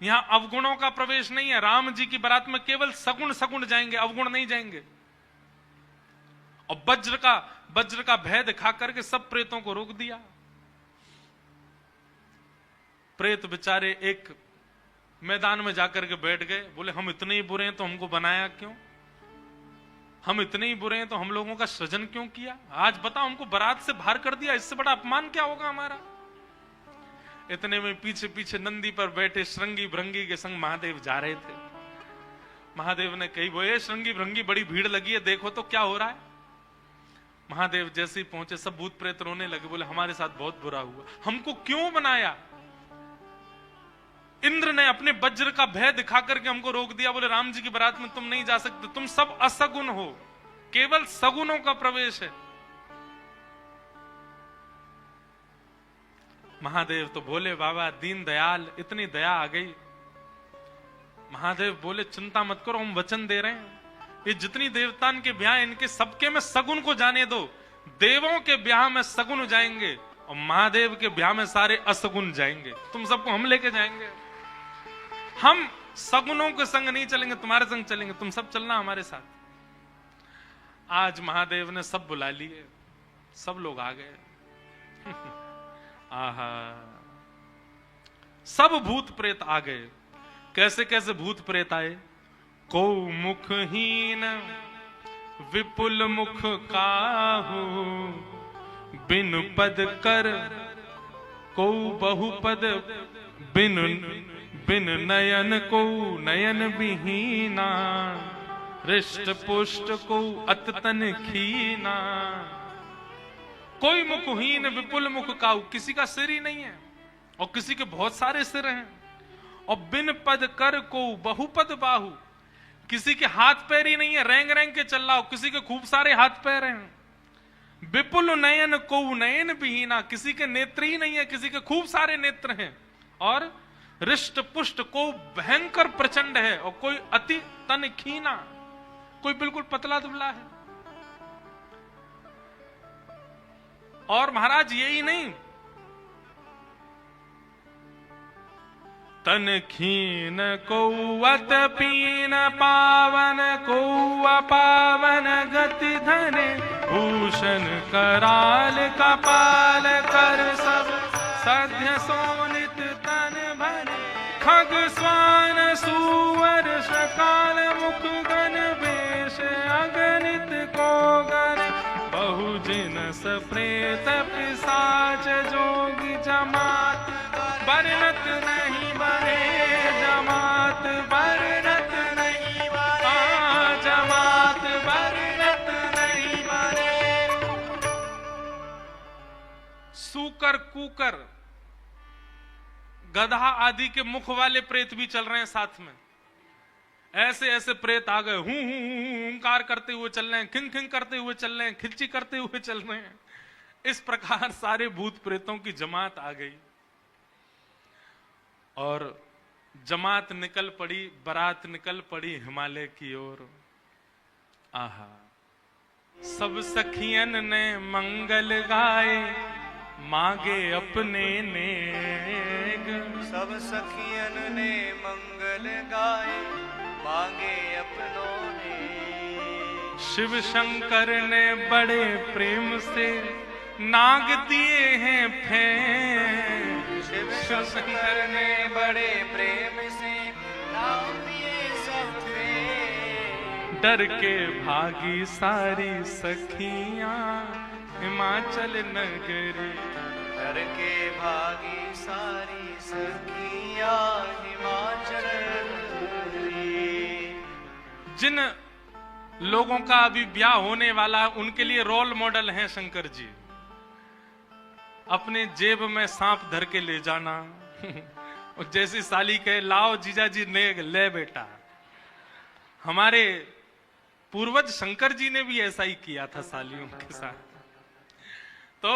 यहां अवगुणों का प्रवेश नहीं है। राम जी की बारात में केवल सगुण सगुण जाएंगे, अवगुण नहीं जाएंगे। और वज्र का भय दिखा करके सब प्रेतों को रोक दिया। प्रेत बेचारे एक मैदान में जाकर के बैठ गए। बोले हम इतने ही बुरे हैं तो हमको बनाया क्यों? हम इतने ही बुरे हैं तो हम लोगों का सृजन क्यों किया? आज बताओ, हमको बारात से बाहर कर दिया, इससे बड़ा अपमान क्या होगा हमारा? इतने में पीछे पीछे नंदी पर बैठे श्रृंगी भृंगी के संग महादेव जा रहे थे। महादेव ने कही वो श्रृंगी भृंगी बड़ी भीड़ लगी है, देखो तो क्या हो रहा है। महादेव जैसे ही पहुंचे सब भूत प्रेत रोने लगे। बोले हमारे साथ बहुत बुरा हुआ, हमको क्यों बनाया? इंद्र ने अपने वज्र का भय दिखा करके हमको रोक दिया। बोले राम जी की बारात में तुम नहीं जा सकते, तुम सब असगुन हो, केवल सगुनों का प्रवेश है। महादेव तो बोले बाबा दीन दयाल, इतनी दया आ गई। महादेव बोले चिंता मत करो, हम वचन दे रहे हैं, ये जितनी देवतान के ब्याह इनके सबके में सगुन को जाने दो। देवों के ब्याह में सगुन जाएंगे और महादेव के ब्याह में सारे असगुन जाएंगे, तुम सबको हम लेके जाएंगे। हम सगुनों के संग नहीं चलेंगे, तुम्हारे संग चलेंगे, तुम सब चलना हमारे साथ। आज महादेव ने सब बुला लिए, सब लोग आ गए। आहा, सब भूत प्रेत आ गए। कैसे कैसे भूत प्रेत आए? को मुखहीन विपुल मुख काहू, बिन पद कर को बहुपद, बिन बिन नयन को नयन विहीना, हृष्ट पुष्ट को अततन खीना। कोई मुखहीन विपुल मुख काहू, किसी का सिर ही नहीं है और किसी के बहुत सारे सिर हैं। और बिन पद कर को बहुपद बाहु, किसी के हाथ पैर ही नहीं है, रेंग रेंग के चल रहा हो, किसी के खूब सारे हाथ पैर हैं। विपुल नयन को नयन विहीना, किसी के नेत्र ही नहीं है, किसी के खूब सारे नेत्र हैं। और हृष्ट पुष्ट को भयंकर प्रचंड है, और कोई अति तन खीना, कोई बिल्कुल पतला दुबला है। और महाराज यही नहीं, तन खीन को अत पीन, पावन को अपावन गति धने, भूषण कराल कपाल कर सब सध्य सोनित तन भरे, खग स्वान सुवर शकाल मुख गण वेश, अगणित को गण बहुजिनस प्रेत पिशाच जोगी, जमात बरनत नहीं बने, जमात बरनत नहीं बने, जमात बरनत नहीं बने। सूकर कूकर गधा आदि के मुख वाले प्रेत भी चल रहे हैं साथ में। ऐसे ऐसे प्रेत आ गए, हूं हुंकार करते हुए चल रहे हैं, खिंग खिंग करते हुए चल रहे हैं, खिलची करते हुए चल रहे हैं। इस प्रकार सारे भूत प्रेतों की जमात आ गई और जमात निकल पड़ी, बारात निकल पड़ी हिमालय की ओर। आहा, सब सखियन ने मंगल गाए, मांगे अपने नेग। सब सखियन ने मंगल गाए, मांगे अपनों ने। शिव शंकर ने बड़े प्रेम से नाग दिए हैं फेंक। शिव शंकर ने बड़े प्रेम से नाग दिए सब फेंक। डर के भागी सारी सखियां हिमाचल नगरी, डर के भागी सारी सखियां हिमाचल नगरी। जिन लोगों का अभी ब्याह होने वाला है उनके लिए रोल मॉडल हैं शंकर जी। अपने जेब में सांप धर के ले जाना और जैसी साली कहे लाओ जीजा जी ने ले बेटा। हमारे पूर्वज शंकर जी ने भी ऐसा ही किया था सालियों के साथ। तो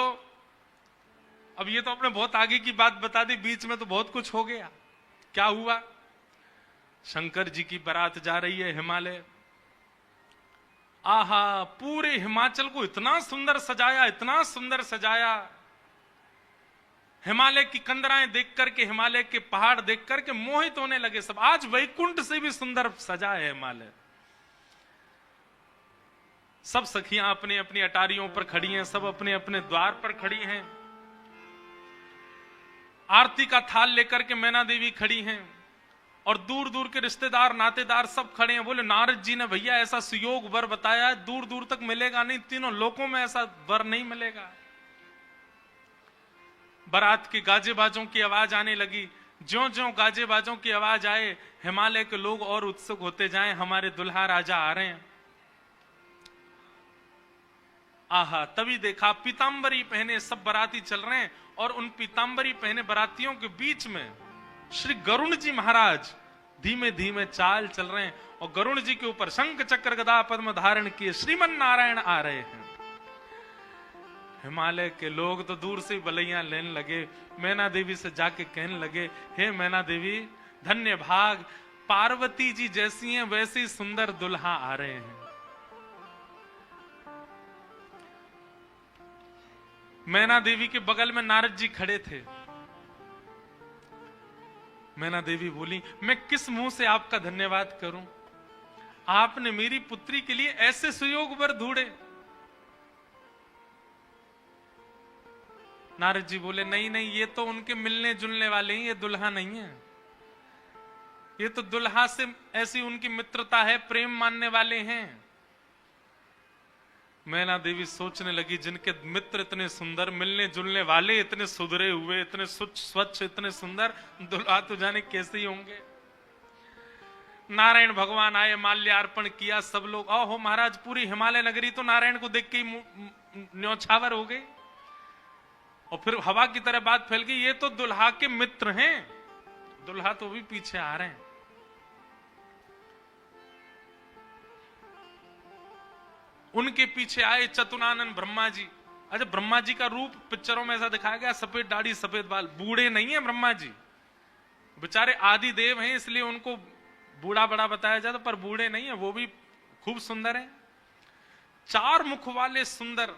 अब ये तो आपने बहुत आगे की बात बता दी, बीच में तो बहुत कुछ हो गया। क्या हुआ? शंकर जी की बारात जा रही है हिमालय। आहा, पूरे हिमाचल को इतना सुंदर सजाया, इतना सुंदर सजाया। हिमालय की कंदराएं देख करके, हिमालय के पहाड़ देख करके मोहित होने लगे सब। आज वैकुंठ से भी सुंदर सजा है हिमालय। सब सखियां अपनी अपनी अटारियों पर खड़ी हैं, सब अपने अपने द्वार पर खड़ी हैं। आरती का थाल लेकर के मैना देवी खड़ी हैं और दूर दूर के रिश्तेदार नातेदार सब खड़े हैं। बोले नारद जी ने भैया ऐसा सुयोग वर बताया है, दूर दूर तक मिलेगा नहीं, तीनों लोकों में ऐसा वर नहीं मिलेगा। बारात की गाजे बाजों की आवाज आने लगी। ज्यों ज्यों गाजे बाजों की आवाज आए, हिमालय के लोग और उत्सुक होते जाएं, हमारे दुल्हा राजा आ रहे हैं। आहा, तभी देखा पीतांबरी पहने सब बाराती चल रहे हैं और उन पीतांबरी पहने बारातियों के बीच में श्री गरुण जी महाराज धीमे धीमे चाल चल रहे हैं और गरुण जी के ऊपर शंख चक्र गदा पद्म धारण किए श्रीमन नारायण आ रहे हैं। हिमालय के लोग तो दूर से बलैया लेने लगे। मैना देवी से जाके कहने लगे, हे मैना देवी धन्य भाग, पार्वती जी जैसी हैं वैसी सुंदर दुल्हा आ रहे हैं। मैना देवी के बगल में नारद जी खड़े थे। मैना देवी बोली, मैं किस मुंह से आपका धन्यवाद करूं? आपने मेरी पुत्री के लिए ऐसे सुयोग वर ढूंढे। नारद जी बोले, नहीं नहीं, ये तो उनके मिलने जुलने वाले हैं, ये दुल्हा नहीं है। ये तो दुल्हा से ऐसी उनकी मित्रता है, प्रेम मानने वाले हैं। मैना देवी सोचने लगी, जिनके मित्र इतने सुंदर, मिलने जुलने वाले इतने सुधरे हुए, इतने स्वच्छ, इतने सुंदर, दुल्हा तो जाने कैसे ही होंगे। नारायण भगवान आए, माल्यार्पण किया, सब लोग, ओहो महाराज, पूरी हिमालय नगरी तो नारायण को देख के ही न्यौछावर हो गई। और फिर हवा की तरह बात फैल गई, ये तो दुल्हा के मित्र हैं। दुल्हा तो भी पीछे आ रहे हैं। उनके पीछे आए चतुरानन ब्रह्मा जी। अच्छा, ब्रह्मा जी का रूप पिक्चरों में ऐसा दिखाया गया, सफेद दाढ़ी सफेद बाल, बूढ़े नहीं है ब्रह्मा जी, बेचारे आदि देव हैं, इसलिए उनको बूढ़ा बड़ा बताया जाता, पर बूढ़े नहीं है, वो भी खूब सुंदर है। 4 मुख वाले सुंदर।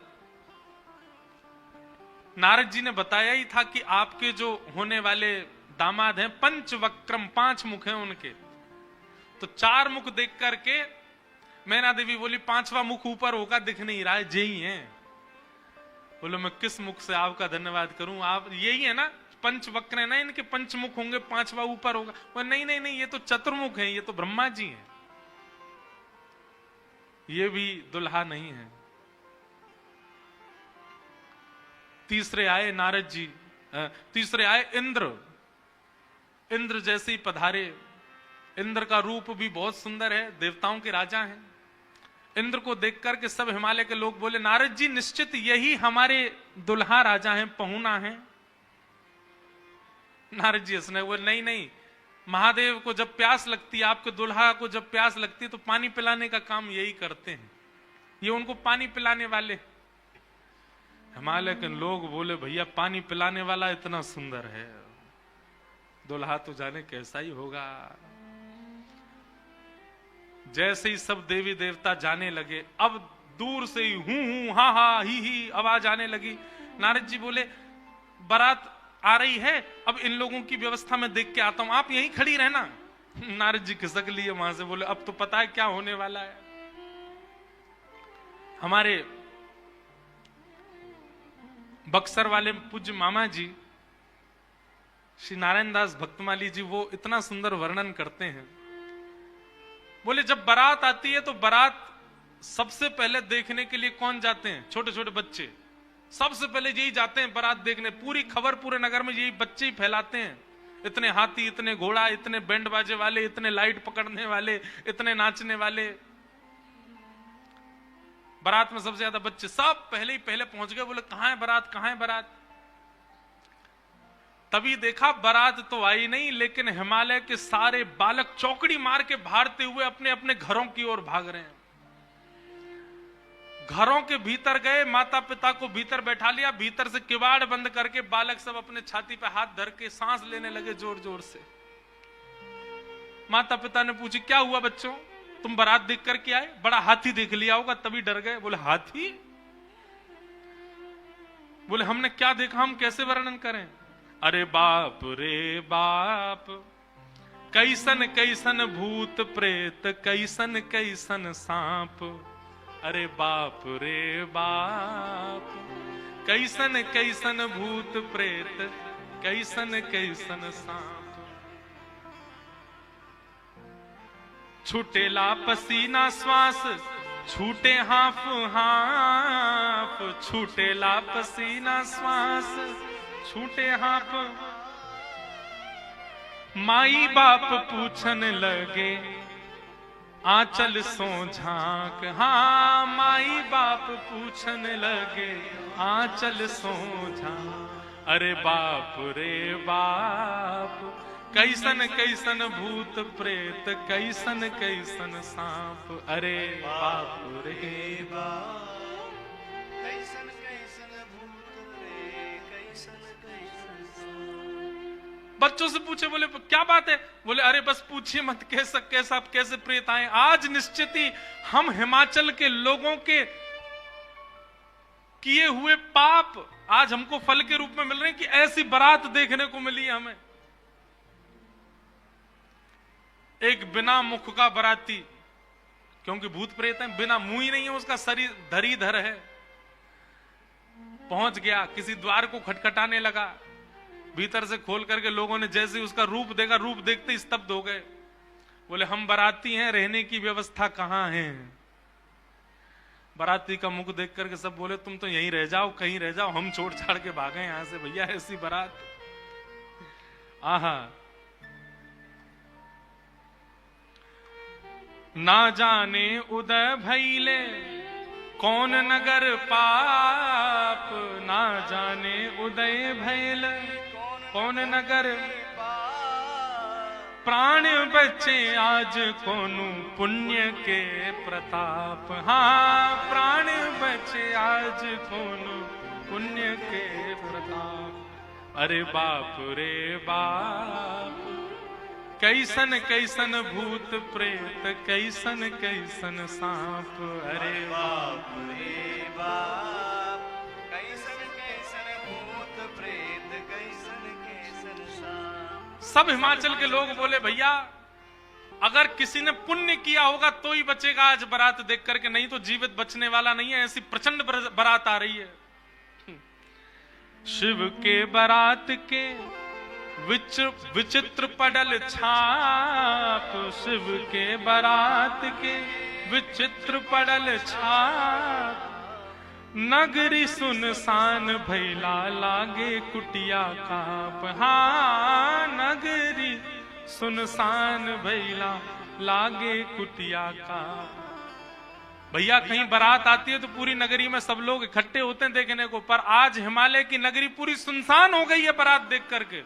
नारद जी ने बताया ही था कि आपके जो होने वाले दामाद हैं, पंचवक्रम, 5 मुख हैं उनके। तो 4 मुख देख करके मैना देवी बोली, 5वां मुख ऊपर होगा, दिख नहीं रहा है, यही है। बोलो, मैं किस मुख से आपका धन्यवाद करूं? आप यही है ना, पंचवक्र है ना, इनके पंचमुख होंगे, 5वां ऊपर होगा। वो नहीं नहीं नहीं, ये तो चतुर्मुख है, ये तो ब्रह्मा जी हैं, ये भी दुल्हा नहीं है। तीसरे आए नारद जी, तीसरे आए इंद्र। इंद्र जैसे ही पधारे, इंद्र का रूप भी बहुत सुंदर है, देवताओं के राजा हैं। इंद्र को देख करके सब हिमालय के लोग बोले, नारद जी निश्चित यही हमारे दुल्हा राजा हैं, पहुना हैं। नारद जी हंसने बोले, नहीं नहीं, महादेव को जब प्यास लगती है, आपके दुल्हा को जब प्यास लगती है, तो पानी पिलाने का काम यही करते हैं, ये उनको पानी पिलाने वाले। हिमालय के लोग बोले, भैया पानी पिलाने वाला इतना सुंदर है, दुल्हा तो जाने कैसा ही होगा। जैसे ही सब देवी देवता जाने लगे, अब दूर से ही हूं हा हा ही आवाज आने लगी। नारद जी बोले, बारात आ रही है, अब इन लोगों की व्यवस्था में देख के आता हूं, आप यहीं खड़ी रहना। नारद जी खिसक लिए वहां से, बोले, अब तो पता है क्या होने वाला है। हमारे बक्सर वाले पूज्य मामा जी श्री नारायण दास भक्तमाली जी, वो इतना सुंदर वर्णन करते हैं। बोले, जब बारात आती है तो बारात सबसे पहले देखने के लिए कौन जाते हैं? छोटे छोटे बच्चे सबसे पहले यही जाते हैं बारात देखने। पूरी खबर पूरे नगर में यही बच्चे ही फैलाते हैं। इतने हाथी, इतने घोड़ा, इतने बैंड बाजे वाले, इतने लाइट पकड़ने वाले, इतने नाचने वाले। बारात में सबसे ज्यादा बच्चे, सब पहले ही पहले पहुंच गए। बोले, कहां है बारात, कहां है बारात? तभी देखा बारात तो आई नहीं, लेकिन हिमालय के सारे बालक चौकड़ी मार के भागते हुए अपने अपने घरों की ओर भाग रहे हैं। घरों के भीतर गए, माता पिता को भीतर बैठा लिया, भीतर से किवाड़ बंद करके बालक सब अपने छाती पे हाथ धर के सांस लेने लगे जोर जोर से। माता पिता ने पूछी, क्या हुआ बच्चों, तुम बारात देख करके आए? बड़ा हाथी देख लिया होगा तभी डर गए। बोले, हाथी? बोले, हमने क्या देखा, हम कैसे वर्णन करें? अरे बाप रे बाप, कैसन कैसन भूत प्रेत, कैसन कैसन सांप। अरे बाप रे बाप, कैसन कैसन भूत प्रेत, कैसन कैसन सांप। छूटेला पसीना श्वास, छूटे हाफ हाफ, छूटेला पसीना श्वास, छूटे हाफ। माई बाप पूछन लगे, आंचल सो झांक। हाँ, माई बाप पूछन लगे, आंचल सो झांक। अरे बाप रे बाप, कैसन कैसन भूत प्रेत, कैसन कैसन सांप। अरे बाप रे बाप, कैसन कैसन भूत प्रेत, कैसन कैसन सांप। बच्चों से पूछे, बोले क्या बात है? बोले, अरे बस पूछिए मत, कैसे प्रेत आए। आज निश्चित ही हम हिमाचल के लोगों के किए हुए पाप आज हमको फल के रूप में मिल रहे हैं कि ऐसी बारात देखने को मिली है हमें। एक बिना मुख का बराती, क्योंकि भूत प्रेत है, बिना मुंह ही नहीं है, उसका शरीर धरीधर है, पहुंच गया, किसी द्वार को खटखटाने लगा, भीतर से खोल करके लोगों ने जैसे उसका रूप देखा, रूप देखते ही स्तब्ध हो गए। बोले हम बाराती हैं, रहने की व्यवस्था कहां है? बाराती का मुख देख करके सब बोले तुम तो यहीं रह जाओ, कहीं रह जाओ, हम छोड़ छाड़ के भागे यहां से, भैया ऐसी बारात। आहा, ना जाने उदय भैले कौन नगर पाप, ना जाने उदय भैले कौन नगर, प्राण बचे आज कोनु पुण्य के प्रताप। हाँ, प्राण बचे आज कोनु पुण्य के प्रताप। अरे बाप रे बाप, कैसन कैसन भूत प्रेत, कैसन कैसन सांप। अरे बाप रे बाप, कैसन कैसन भूत प्रेत, कैसन कैसन सांप। सब हिमाचल के लोग बोले भैया अगर किसी ने पुण्य किया होगा तो ही बचेगा आज बारात देख करके, नहीं तो जीवित बचने वाला नहीं है। ऐसी प्रचंड बारात आ रही है। शिव के बारात के विचित्र पडल छाप, शिव के बारात के विचित्र पडल छाप। नगरी सुनसान भैला लागे कुटिया काप। हाँ, नगरी सुनसान भैला लागे कुटिया काप। भैया कहीं बारात आती है तो पूरी नगरी में सब लोग इकट्ठे होते हैं देखने को, पर आज हिमालय की नगरी पूरी सुनसान हो गई है बारात देख करके,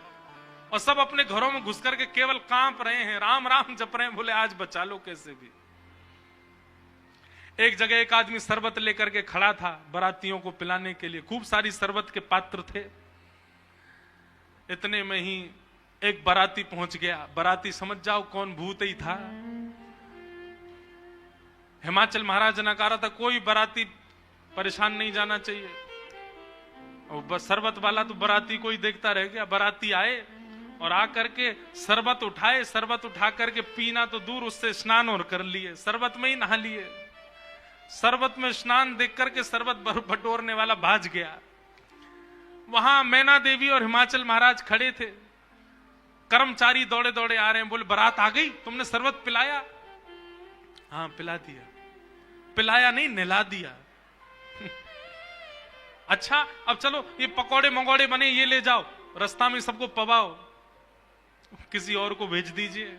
और सब अपने घरों में घुस करके केवल कांप रहे हैं, राम राम जप रहे हैं। बोले आज बचा लो कैसे भी। एक जगह एक आदमी शरबत लेकर के खड़ा था बारातियों को पिलाने के लिए, खूब सारी शरबत के पात्र थे। इतने में ही एक बाराती पहुंच गया। बाराती समझ जाओ कौन भूत ही था। हिमाचल महाराज ने कहा था कोई बाराती परेशान नहीं जाना चाहिए, और बस शरबत वाला तो बाराती को ही देखता रह गया। बाराती आए और आकर के शरबत उठाए, शरबत उठा करके पीना तो दूर, उससे स्नान और कर लिए, शरबत में ही नहा लिए। शरबत में स्नान देख करके शरबत बटोरने वाला भाज गया। वहां मैना देवी और हिमाचल महाराज खड़े थे। कर्मचारी दौड़े दौड़े आ रहे हैं, बोले बारात आ गई, तुमने शरबत पिलाया? हाँ पिला दिया। पिलाया नहीं, नहला दिया। अच्छा अब चलो ये पकौड़े मंगौड़े बने, ये ले जाओ, रास्ता में सबको पवाओ, किसी और को भेज दीजिए,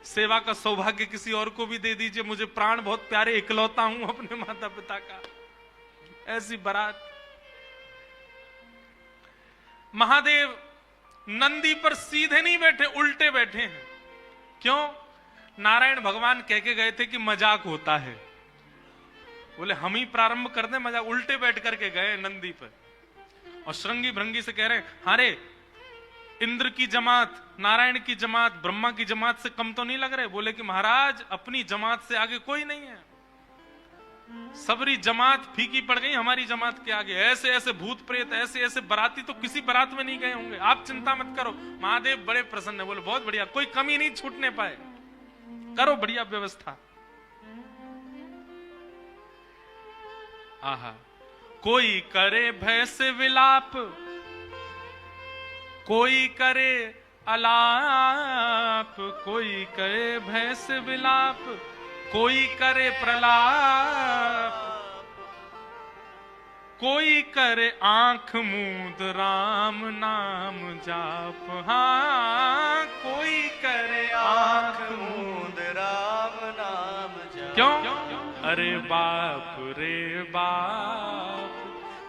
सेवा का सौभाग्य किसी और को भी दे दीजिए, मुझे प्राण बहुत प्यारे, इकलौता हूं अपने माता पिता का। ऐसी बारात। महादेव नंदी पर सीधे नहीं बैठे, उल्टे बैठे हैं। क्यों? नारायण भगवान कह के गए थे कि मजाक होता है। बोले हम ही प्रारंभ कर दें मजाक। उल्टे बैठ करके गए नंदी पर और श्रृंगी भृंगी से कह रहे हैं हारे इंद्र की जमात, नारायण की जमात, ब्रह्मा की जमात से कम तो नहीं लग रहे? बोले कि महाराज अपनी जमात से आगे कोई नहीं है, सबरी जमात फीकी पड़ गई हमारी जमात के आगे। ऐसे ऐसे भूत प्रेत, ऐसे ऐसे बाराती तो किसी बारात में नहीं गए होंगे, आप चिंता मत करो। महादेव बड़े प्रसन्न है। बोले बहुत बढ़िया, कोई कमी नहीं छूटने पाए, करो बढ़िया व्यवस्था। आहा, कोई करे भय से विलाप, कोई करे अलाप, कोई करे भय से विलाप, कोई करे प्रलाप, कोई करे आंख मूंद राम नाम जाप। हाँ, कोई करे आंख मूंद राम नाम जाप। क्यों? अरे बाप रे बाप,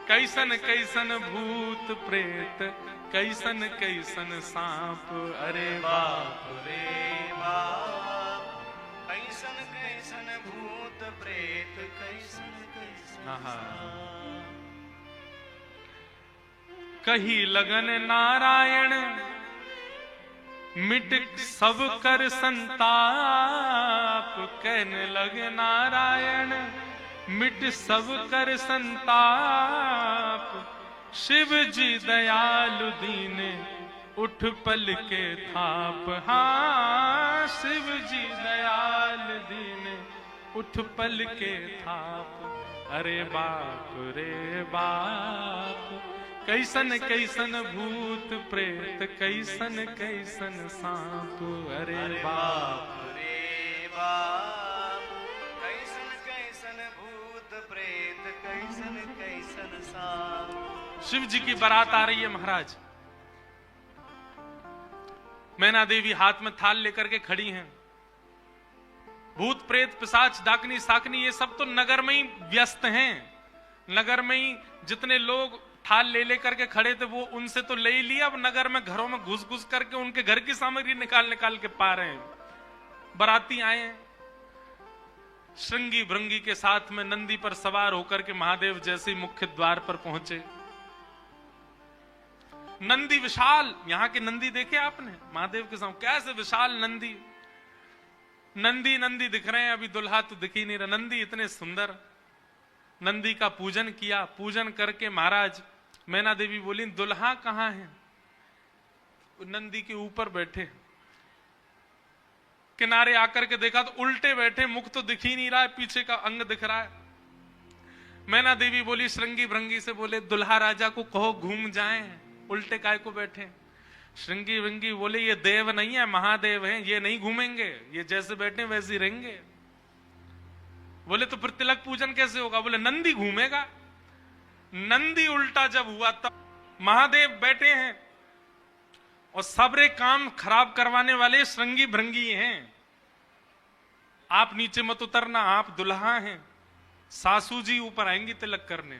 कैसन कैसन भूत प्रेत, कैसन कैसन सांप। अरे बाप रे बाप, कैसन कैसन भूत प्रेत, कैसन कैसन सांप। कही लगन नारायण मिट सब कर संताप, कहने लगे नारायण मिट सब कर संताप, शिव जी दयालु दीने उठ पल के थाप। हाँ शिव जी दयाल दीने उठ पल के थाप। अरे बाप रे बाप, कैसन कैसन भूत प्रेत, कैसन कैसन सांप। अरे बाप रे बाप, कैसन कैसन भूत प्रेत, कैसन कैसन सांप। शिव जी की बारात आ रही है महाराज। मैना देवी हाथ में थाल लेकर के खड़ी हैं। भूत प्रेत पिशाच डाकनी साकनी ये सब तो नगर में ही व्यस्त हैं। नगर में ही जितने लोग थाल ले लेकर के खड़े थे वो उनसे तो ले ही लिया, अब नगर में घरों में घुस घुस करके उनके घर की सामग्री निकाल निकाल के पा रहे हैं। बाराती आए हैं श्रृंगी भृंगी के साथ में, नंदी पर सवार होकर के महादेव जैसे ही मुख्य द्वार पर पहुंचे। नंदी विशाल, यहां के नंदी देखे आपने महादेव के सामने कैसे विशाल नंदी, नंदी नंदी दिख रहे हैं। अभी दुल्हा तो दिख ही नहीं रहा, नंदी इतने सुंदर। नंदी का पूजन किया, पूजन करके महाराज मैना देवी बोली दुल्हा कहां है? नंदी के ऊपर बैठे, किनारे आकर के देखा तो उल्टे बैठे, मुख तो दिख ही नहीं रहा है, पीछे का अंग दिख रहा है। मैना देवी बोली श्रृंगी भृंगी से, बोले दुल्हा राजा को कहो घूम जाएं, उल्टे काय को बैठे। श्रृंगी भृंगी बोले ये देव नहीं है महादेव हैं, ये नहीं घूमेंगे, ये जैसे बैठे वैसे ही रहेंगे। बोले तो फिर तिलक पूजन कैसे होगा? बोले नंदी घूमेगा। नंदी उल्टा जब हुआ तब महादेव बैठे हैं और सबरे काम खराब करवाने वाले श्रृंगी भृंगी हैं। आप नीचे मत उतरना, आप दुल्हा हैं, सासू जी ऊपर आएंगी तिलक करने।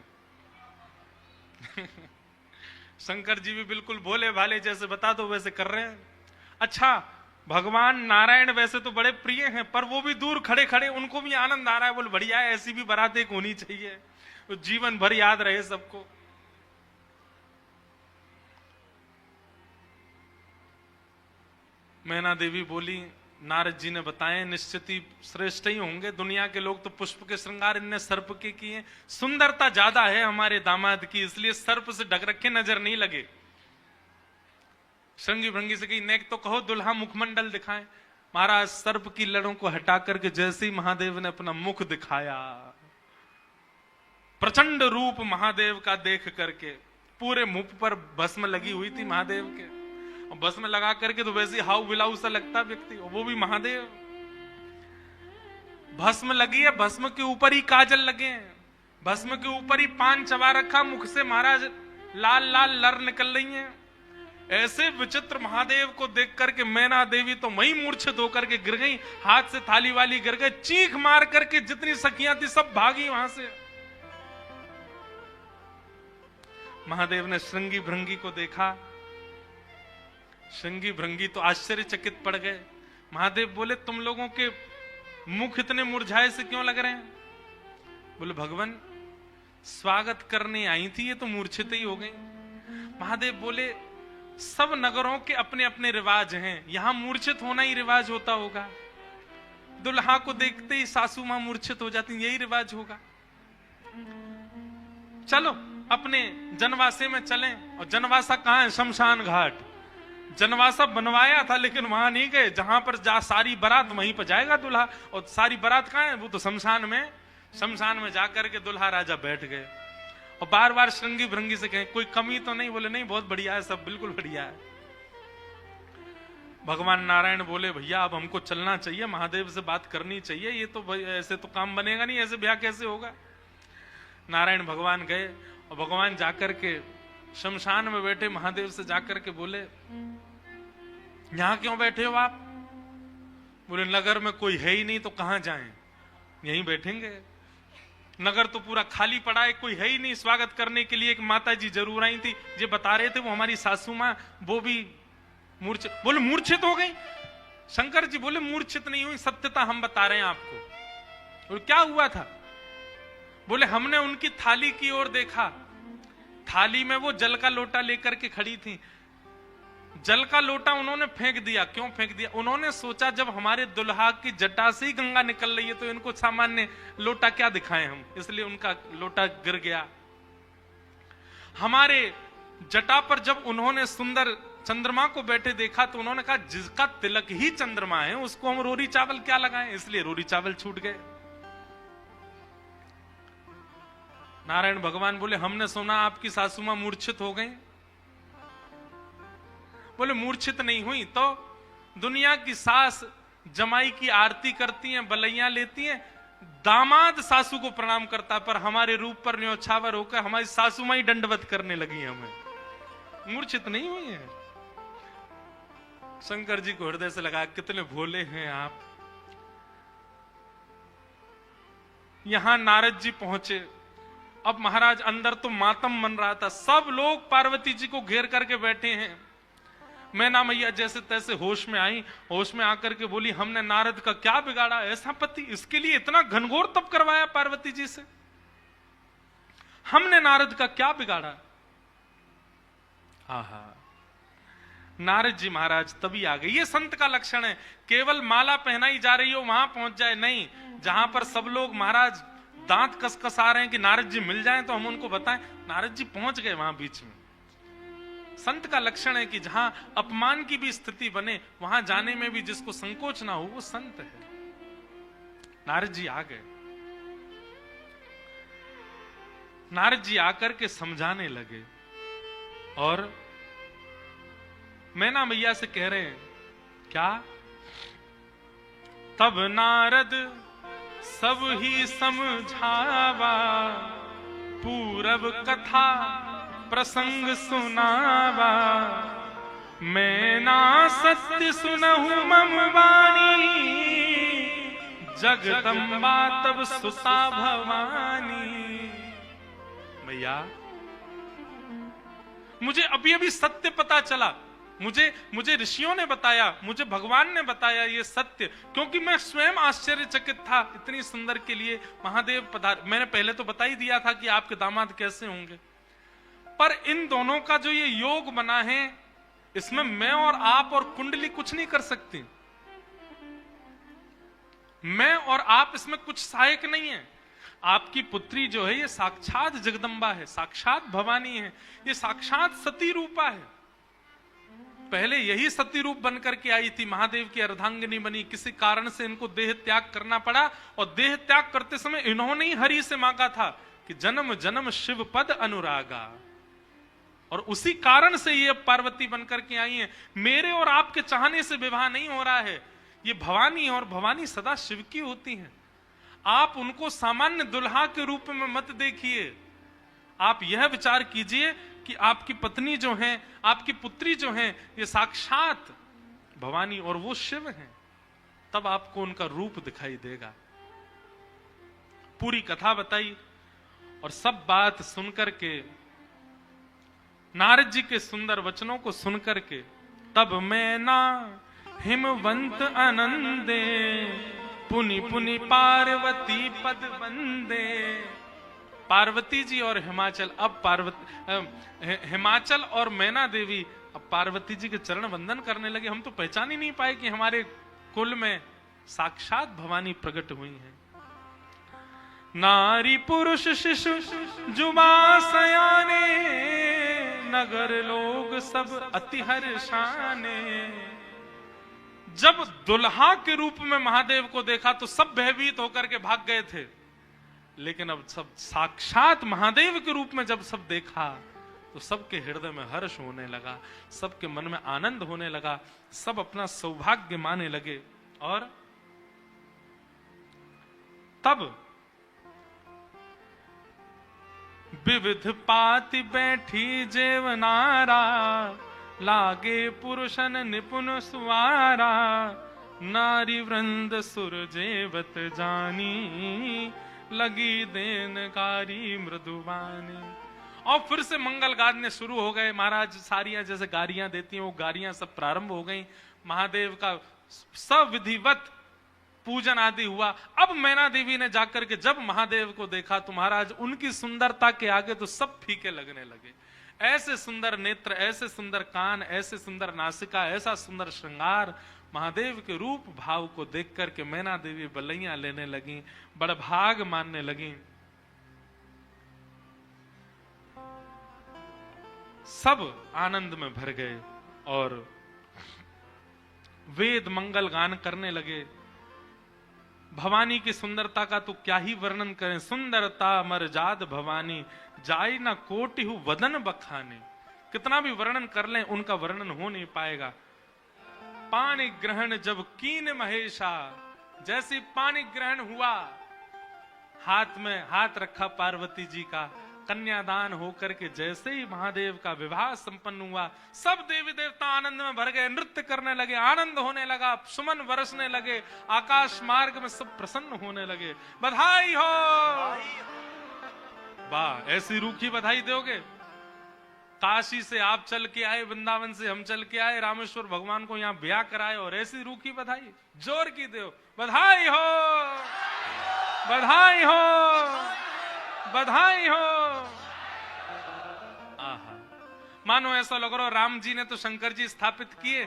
शंकर जी भी बिल्कुल भोले भाले जैसे बता दो वैसे कर रहे हैं। अच्छा भगवान नारायण वैसे तो बड़े प्रिय हैं, पर वो भी दूर खड़े खड़े उनको भी आनंद आ रहा है। बोले बढ़िया है, ऐसी भी बारात एक होनी चाहिए, तो जीवन भर याद रहे सबको। मैना देवी बोली नारद जी ने बताए निश्चित ही श्रेष्ठ ही होंगे, दुनिया के लोग तो पुष्प के श्रृंगार इनने सर्प के किए, सुंदरता ज्यादा है हमारे दामाद की, इसलिए सर्प से ढक रखे नजर नहीं लगे। श्रृंगी भृंगी से कही नेक तो कहो दुल्हा मुखमंडल दिखाएं। महाराज सर्प की लड़ों को हटा करके जैसे ही महादेव ने अपना मुख दिखाया, प्रचंड रूप महादेव का देख करके पूरे मुख पर भस्म लगी हुई थी महादेव के, और भस्म लगा करके तो वैसे हाउ बिलाऊ सा लगता व्यक्ति, और वो भी महादेव। भस्म लगी है, भस्म के ऊपर ही काजल लगे हैं, भस्म के ऊपर ही पान चबा रखा, मुख से महाराज लाल लाल लर निकल रही हैं। ऐसे विचित्र महादेव को देख करके मैना देवी तो वहीं मूर्छित होकर के गिर गई, हाथ से थाली वाली गिर गई, चीख मार करके जितनी सखियां थी सब भागी वहां से। महादेव ने श्रृंगी भृंगी को देखा, श्रृंगी भृंगी तो आश्चर्यचकित पड़ गए। महादेव बोले तुम लोगों के मुख इतने मुरझाए से क्यों लग रहे हैं? बोले भगवान स्वागत करने आई थी, ये तो मूर्छित ही हो गई। महादेव बोले सब नगरों के अपने अपने रिवाज हैं, यहां मूर्छित होना ही रिवाज होता होगा, दुल्हा को देखते ही सासू मां मूर्छित हो जाती, यही रिवाज होगा। चलो अपने जनवासे में चलें। और जनवासा कहां है? शमशान घाट। जनवासा बनवाया था लेकिन वहां नहीं गए, जहां पर जा सारी बारात वहीं पर जाएगा दूल्हा, और सारी बारात कहां है? वो तो शमशान में। शमशान में जाकर के दूल्हा राजा बैठ गए और बार बार श्रृंगी भृंगी से कहें कोई कमी तो नहीं? बोले नहीं बहुत बढ़िया है, सब बिल्कुल बढ़िया है। भगवान नारायण बोले भैया अब हमको चलना चाहिए, महादेव से बात करनी चाहिए, ये तो ऐसे तो काम बनेगा नहीं, ऐसे ब्याह कैसे होगा। नारायण भगवान गए और भगवान जाकर के शमशान में बैठे महादेव से जाकर के बोले यहां क्यों बैठे हो आप? बोले नगर में कोई है ही नहीं तो कहां जाएं, यहीं बैठेंगे। नगर तो पूरा खाली पड़ा है, कोई है ही नहीं स्वागत करने के लिए। एक माता जी जरूर आई थी, ये बता रहे थे वो हमारी सासू मां, वो भी मूर्छित। बोले मूर्छित हो गई? शंकर जी बोले मूर्छित नहीं हुई, सत्यता हम बता रहे हैं आपको। बोले क्या हुआ था? बोले हमने उनकी थाली की ओर देखा, थाली में वो जल का लोटा लेकर के खड़ी थी, जल का लोटा उन्होंने फेंक दिया। क्यों फेंक दिया? उन्होंने सोचा जब हमारे दुल्हा की जटा से ही गंगा निकल रही है तो इनको सामान्य लोटा क्या दिखाएं हम, इसलिए उनका लोटा गिर गया। हमारे जटा पर जब उन्होंने सुंदर चंद्रमा को बैठे देखा तो उन्होंने कहा जिसका तिलक ही चंद्रमा है उसको हम रोरी चावल क्या लगाएं, इसलिए रोरी चावल छूट गए। नारायण भगवान बोले हमने सुना आपकी सासू मां मूर्छित हो गई। बोले मूर्छित नहीं हुई तो दुनिया की सास जमाई की आरती करती हैं, बलैया लेती हैं, दामाद सासू को प्रणाम करता, पर हमारे रूप पर न्योछावर होकर हमारी सासू मां ही दंडवत करने लगी हमें, मूर्छित नहीं हुई है। शंकर जी को हृदय से लगा कितने भोले हैं आप। यहां नारद जी पहुंचे। अब महाराज अंदर तो मातम बन रहा था, सब लोग पार्वती जी को घेर करके बैठे हैं। मैना मैया जैसे तैसे होश में आई, होश में आकर के बोली हमने नारद का क्या बिगाड़ा, ऐसा पति, इसके लिए इतना घनघोर तप करवाया पार्वती जी से, हमने नारद का क्या बिगाड़ा। आहा, नारद जी महाराज तभी आ गए। ये संत का लक्षण है, केवल माला पहनाई जा रही हो वहां पहुंच जाए नहीं, जहां पर सब लोग महाराज दांत कसकसा रहे हैं कि नारद जी मिल जाएं तो हम उनको बताएं, नारद जी पहुंच गए वहां बीच में। संत का लक्षण है कि जहां अपमान की भी स्थिति बने वहां जाने में भी जिसको संकोच ना हो वो संत है। नारद जी आ गए। नारद जी आकर के समझाने लगे और मैना मैया से कह रहे हैं क्या? तब नारद सब ही समझावा, पूरब कथा प्रसंग सुनावा, मैना सत्य सुनहु मम वाणी, जगदम्बा तब सुता भवानी। मैया मुझे अभी अभी सत्य पता चला, मुझे ऋषियों ने बताया, मुझे भगवान ने बताया ये सत्य, क्योंकि मैं स्वयं आश्चर्यचकित था। इतनी सुंदर के लिए महादेव पधार, मैंने पहले तो बता ही दिया था कि आपके दामाद कैसे होंगे, पर इन दोनों का जो ये योग बना है इसमें मैं और आप और कुंडली कुछ नहीं कर सकती। मैं और आप इसमें कुछ सहायक नहीं है। आपकी पुत्री जो है ये साक्षात जगदम्बा है, साक्षात भवानी है, ये साक्षात सती रूपा है। पहले यही सती रूप बनकर के आई थी, महादेव की अर्धांगिनी बनी, किसी कारण से इनको देह त्याग करना पड़ा और देह त्याग करते समय इन्होंने ही हरि से मांगा था कि जन्म जन्म शिव पद अनुरागा, और उसी कारण से ये पार्वती बनकर के आई हैं। मेरे और आपके चाहने से विवाह नहीं हो रहा है, ये भवानी और भवानी सदा शिव की होती हैं। आप उनको सामान्य दुल्हा के रूप में मत देखिए, आप यह विचार कीजिए कि आपकी पत्नी जो है, आपकी पुत्री जो है, ये साक्षात भवानी और वो शिव हैं, तब आपको उनका रूप दिखाई देगा। पूरी कथा बताई और सब बात सुनकर के, नारद जी के सुंदर वचनों को सुनकर के, तब मैना हिमवंत आनंदे, पुनि पुनि पार्वती पद वंदे। पार्वती जी और हिमाचल, अब हिमाचल और मैना देवी अब पार्वती जी के चरण वंदन करने लगे। हम तो पहचान ही नहीं पाए कि हमारे कुल में साक्षात भवानी प्रकट हुई हैं। नारी पुरुष शिशु जुबा सयाने, नगर लोग सब अति हर्षाने। जब दुल्हा के रूप में महादेव को देखा तो सब भयभीत होकर के भाग गए थे, लेकिन अब सब साक्षात महादेव के रूप में जब सब देखा तो सबके हृदय में हर्ष होने लगा, सबके मन में आनंद होने लगा, सब अपना सौभाग्य माने लगे। और तब विविध पाति बैठी जेवनारा, लागे पुरुषन निपुण सुवारा, नारी वृंद सुर जेवत जानी, लगी देनकारी मृदुवानी। और फिर से मंगल गाने शुरू हो गए। महाराज सारियां जैसे गारियां देती हैं वो गारियां सब प्रारंभ हो गई। महादेव का सविधिवत पूजन आदि हुआ। अब मैना देवी ने जाकर के जब महादेव को देखा तो महाराज उनकी सुंदरता के आगे तो सब फीके लगने लगे। ऐसे सुंदर नेत्र, ऐसे सुंदर कान, ऐसे सुंदर नासिका, ऐसा सुंदर श्रृंगार, महादेव के रूप भाव को देख करके मैना देवी बलैया लेने लगी, बड़भाग मानने लगी। सब आनंद में भर गए और वेद मंगल गान करने लगे। भवानी की सुंदरता का तो क्या ही वर्णन करें। सुंदरता मरजाद भवानी, जाई ना कोटि हु वदन बखाने। कितना भी वर्णन कर लें उनका वर्णन हो नहीं पाएगा। पानी ग्रहण जब कीन महेशा, जैसी पानी ग्रहण हुआ, हाथ में हाथ रखा पार्वती जी का, कन्यादान होकर के जैसे ही महादेव का विवाह संपन्न हुआ, सब देवी देवता आनंद में भर गए, नृत्य करने लगे, आनंद होने लगा, सुमन बरसने लगे, आकाश मार्ग में सब प्रसन्न होने लगे। बधाई हो। वाह, ऐसी रूखी बधाई दोगे? काशी से आप चल के आए, वृंदावन से हम चल के आए, रामेश्वर भगवान को यहाँ ब्याह कराए और ऐसी रूखी बधाई जोर की दो। बधाई हो, बधाई हो, बधाई हो। आहा, मानो ऐसा लग रहा राम जी ने तो शंकर जी स्थापित किए,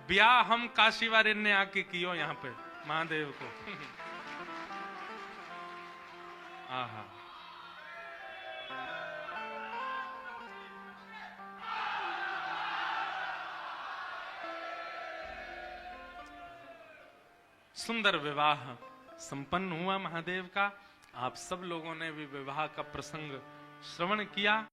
ब्याह हम काशी वाले ने आके कियो यहाँ पे महादेव को। आहा, सुंदर विवाह संपन्न हुआ महादेव का। आप सब लोगों ने भी विवाह का प्रसंग श्रवण किया।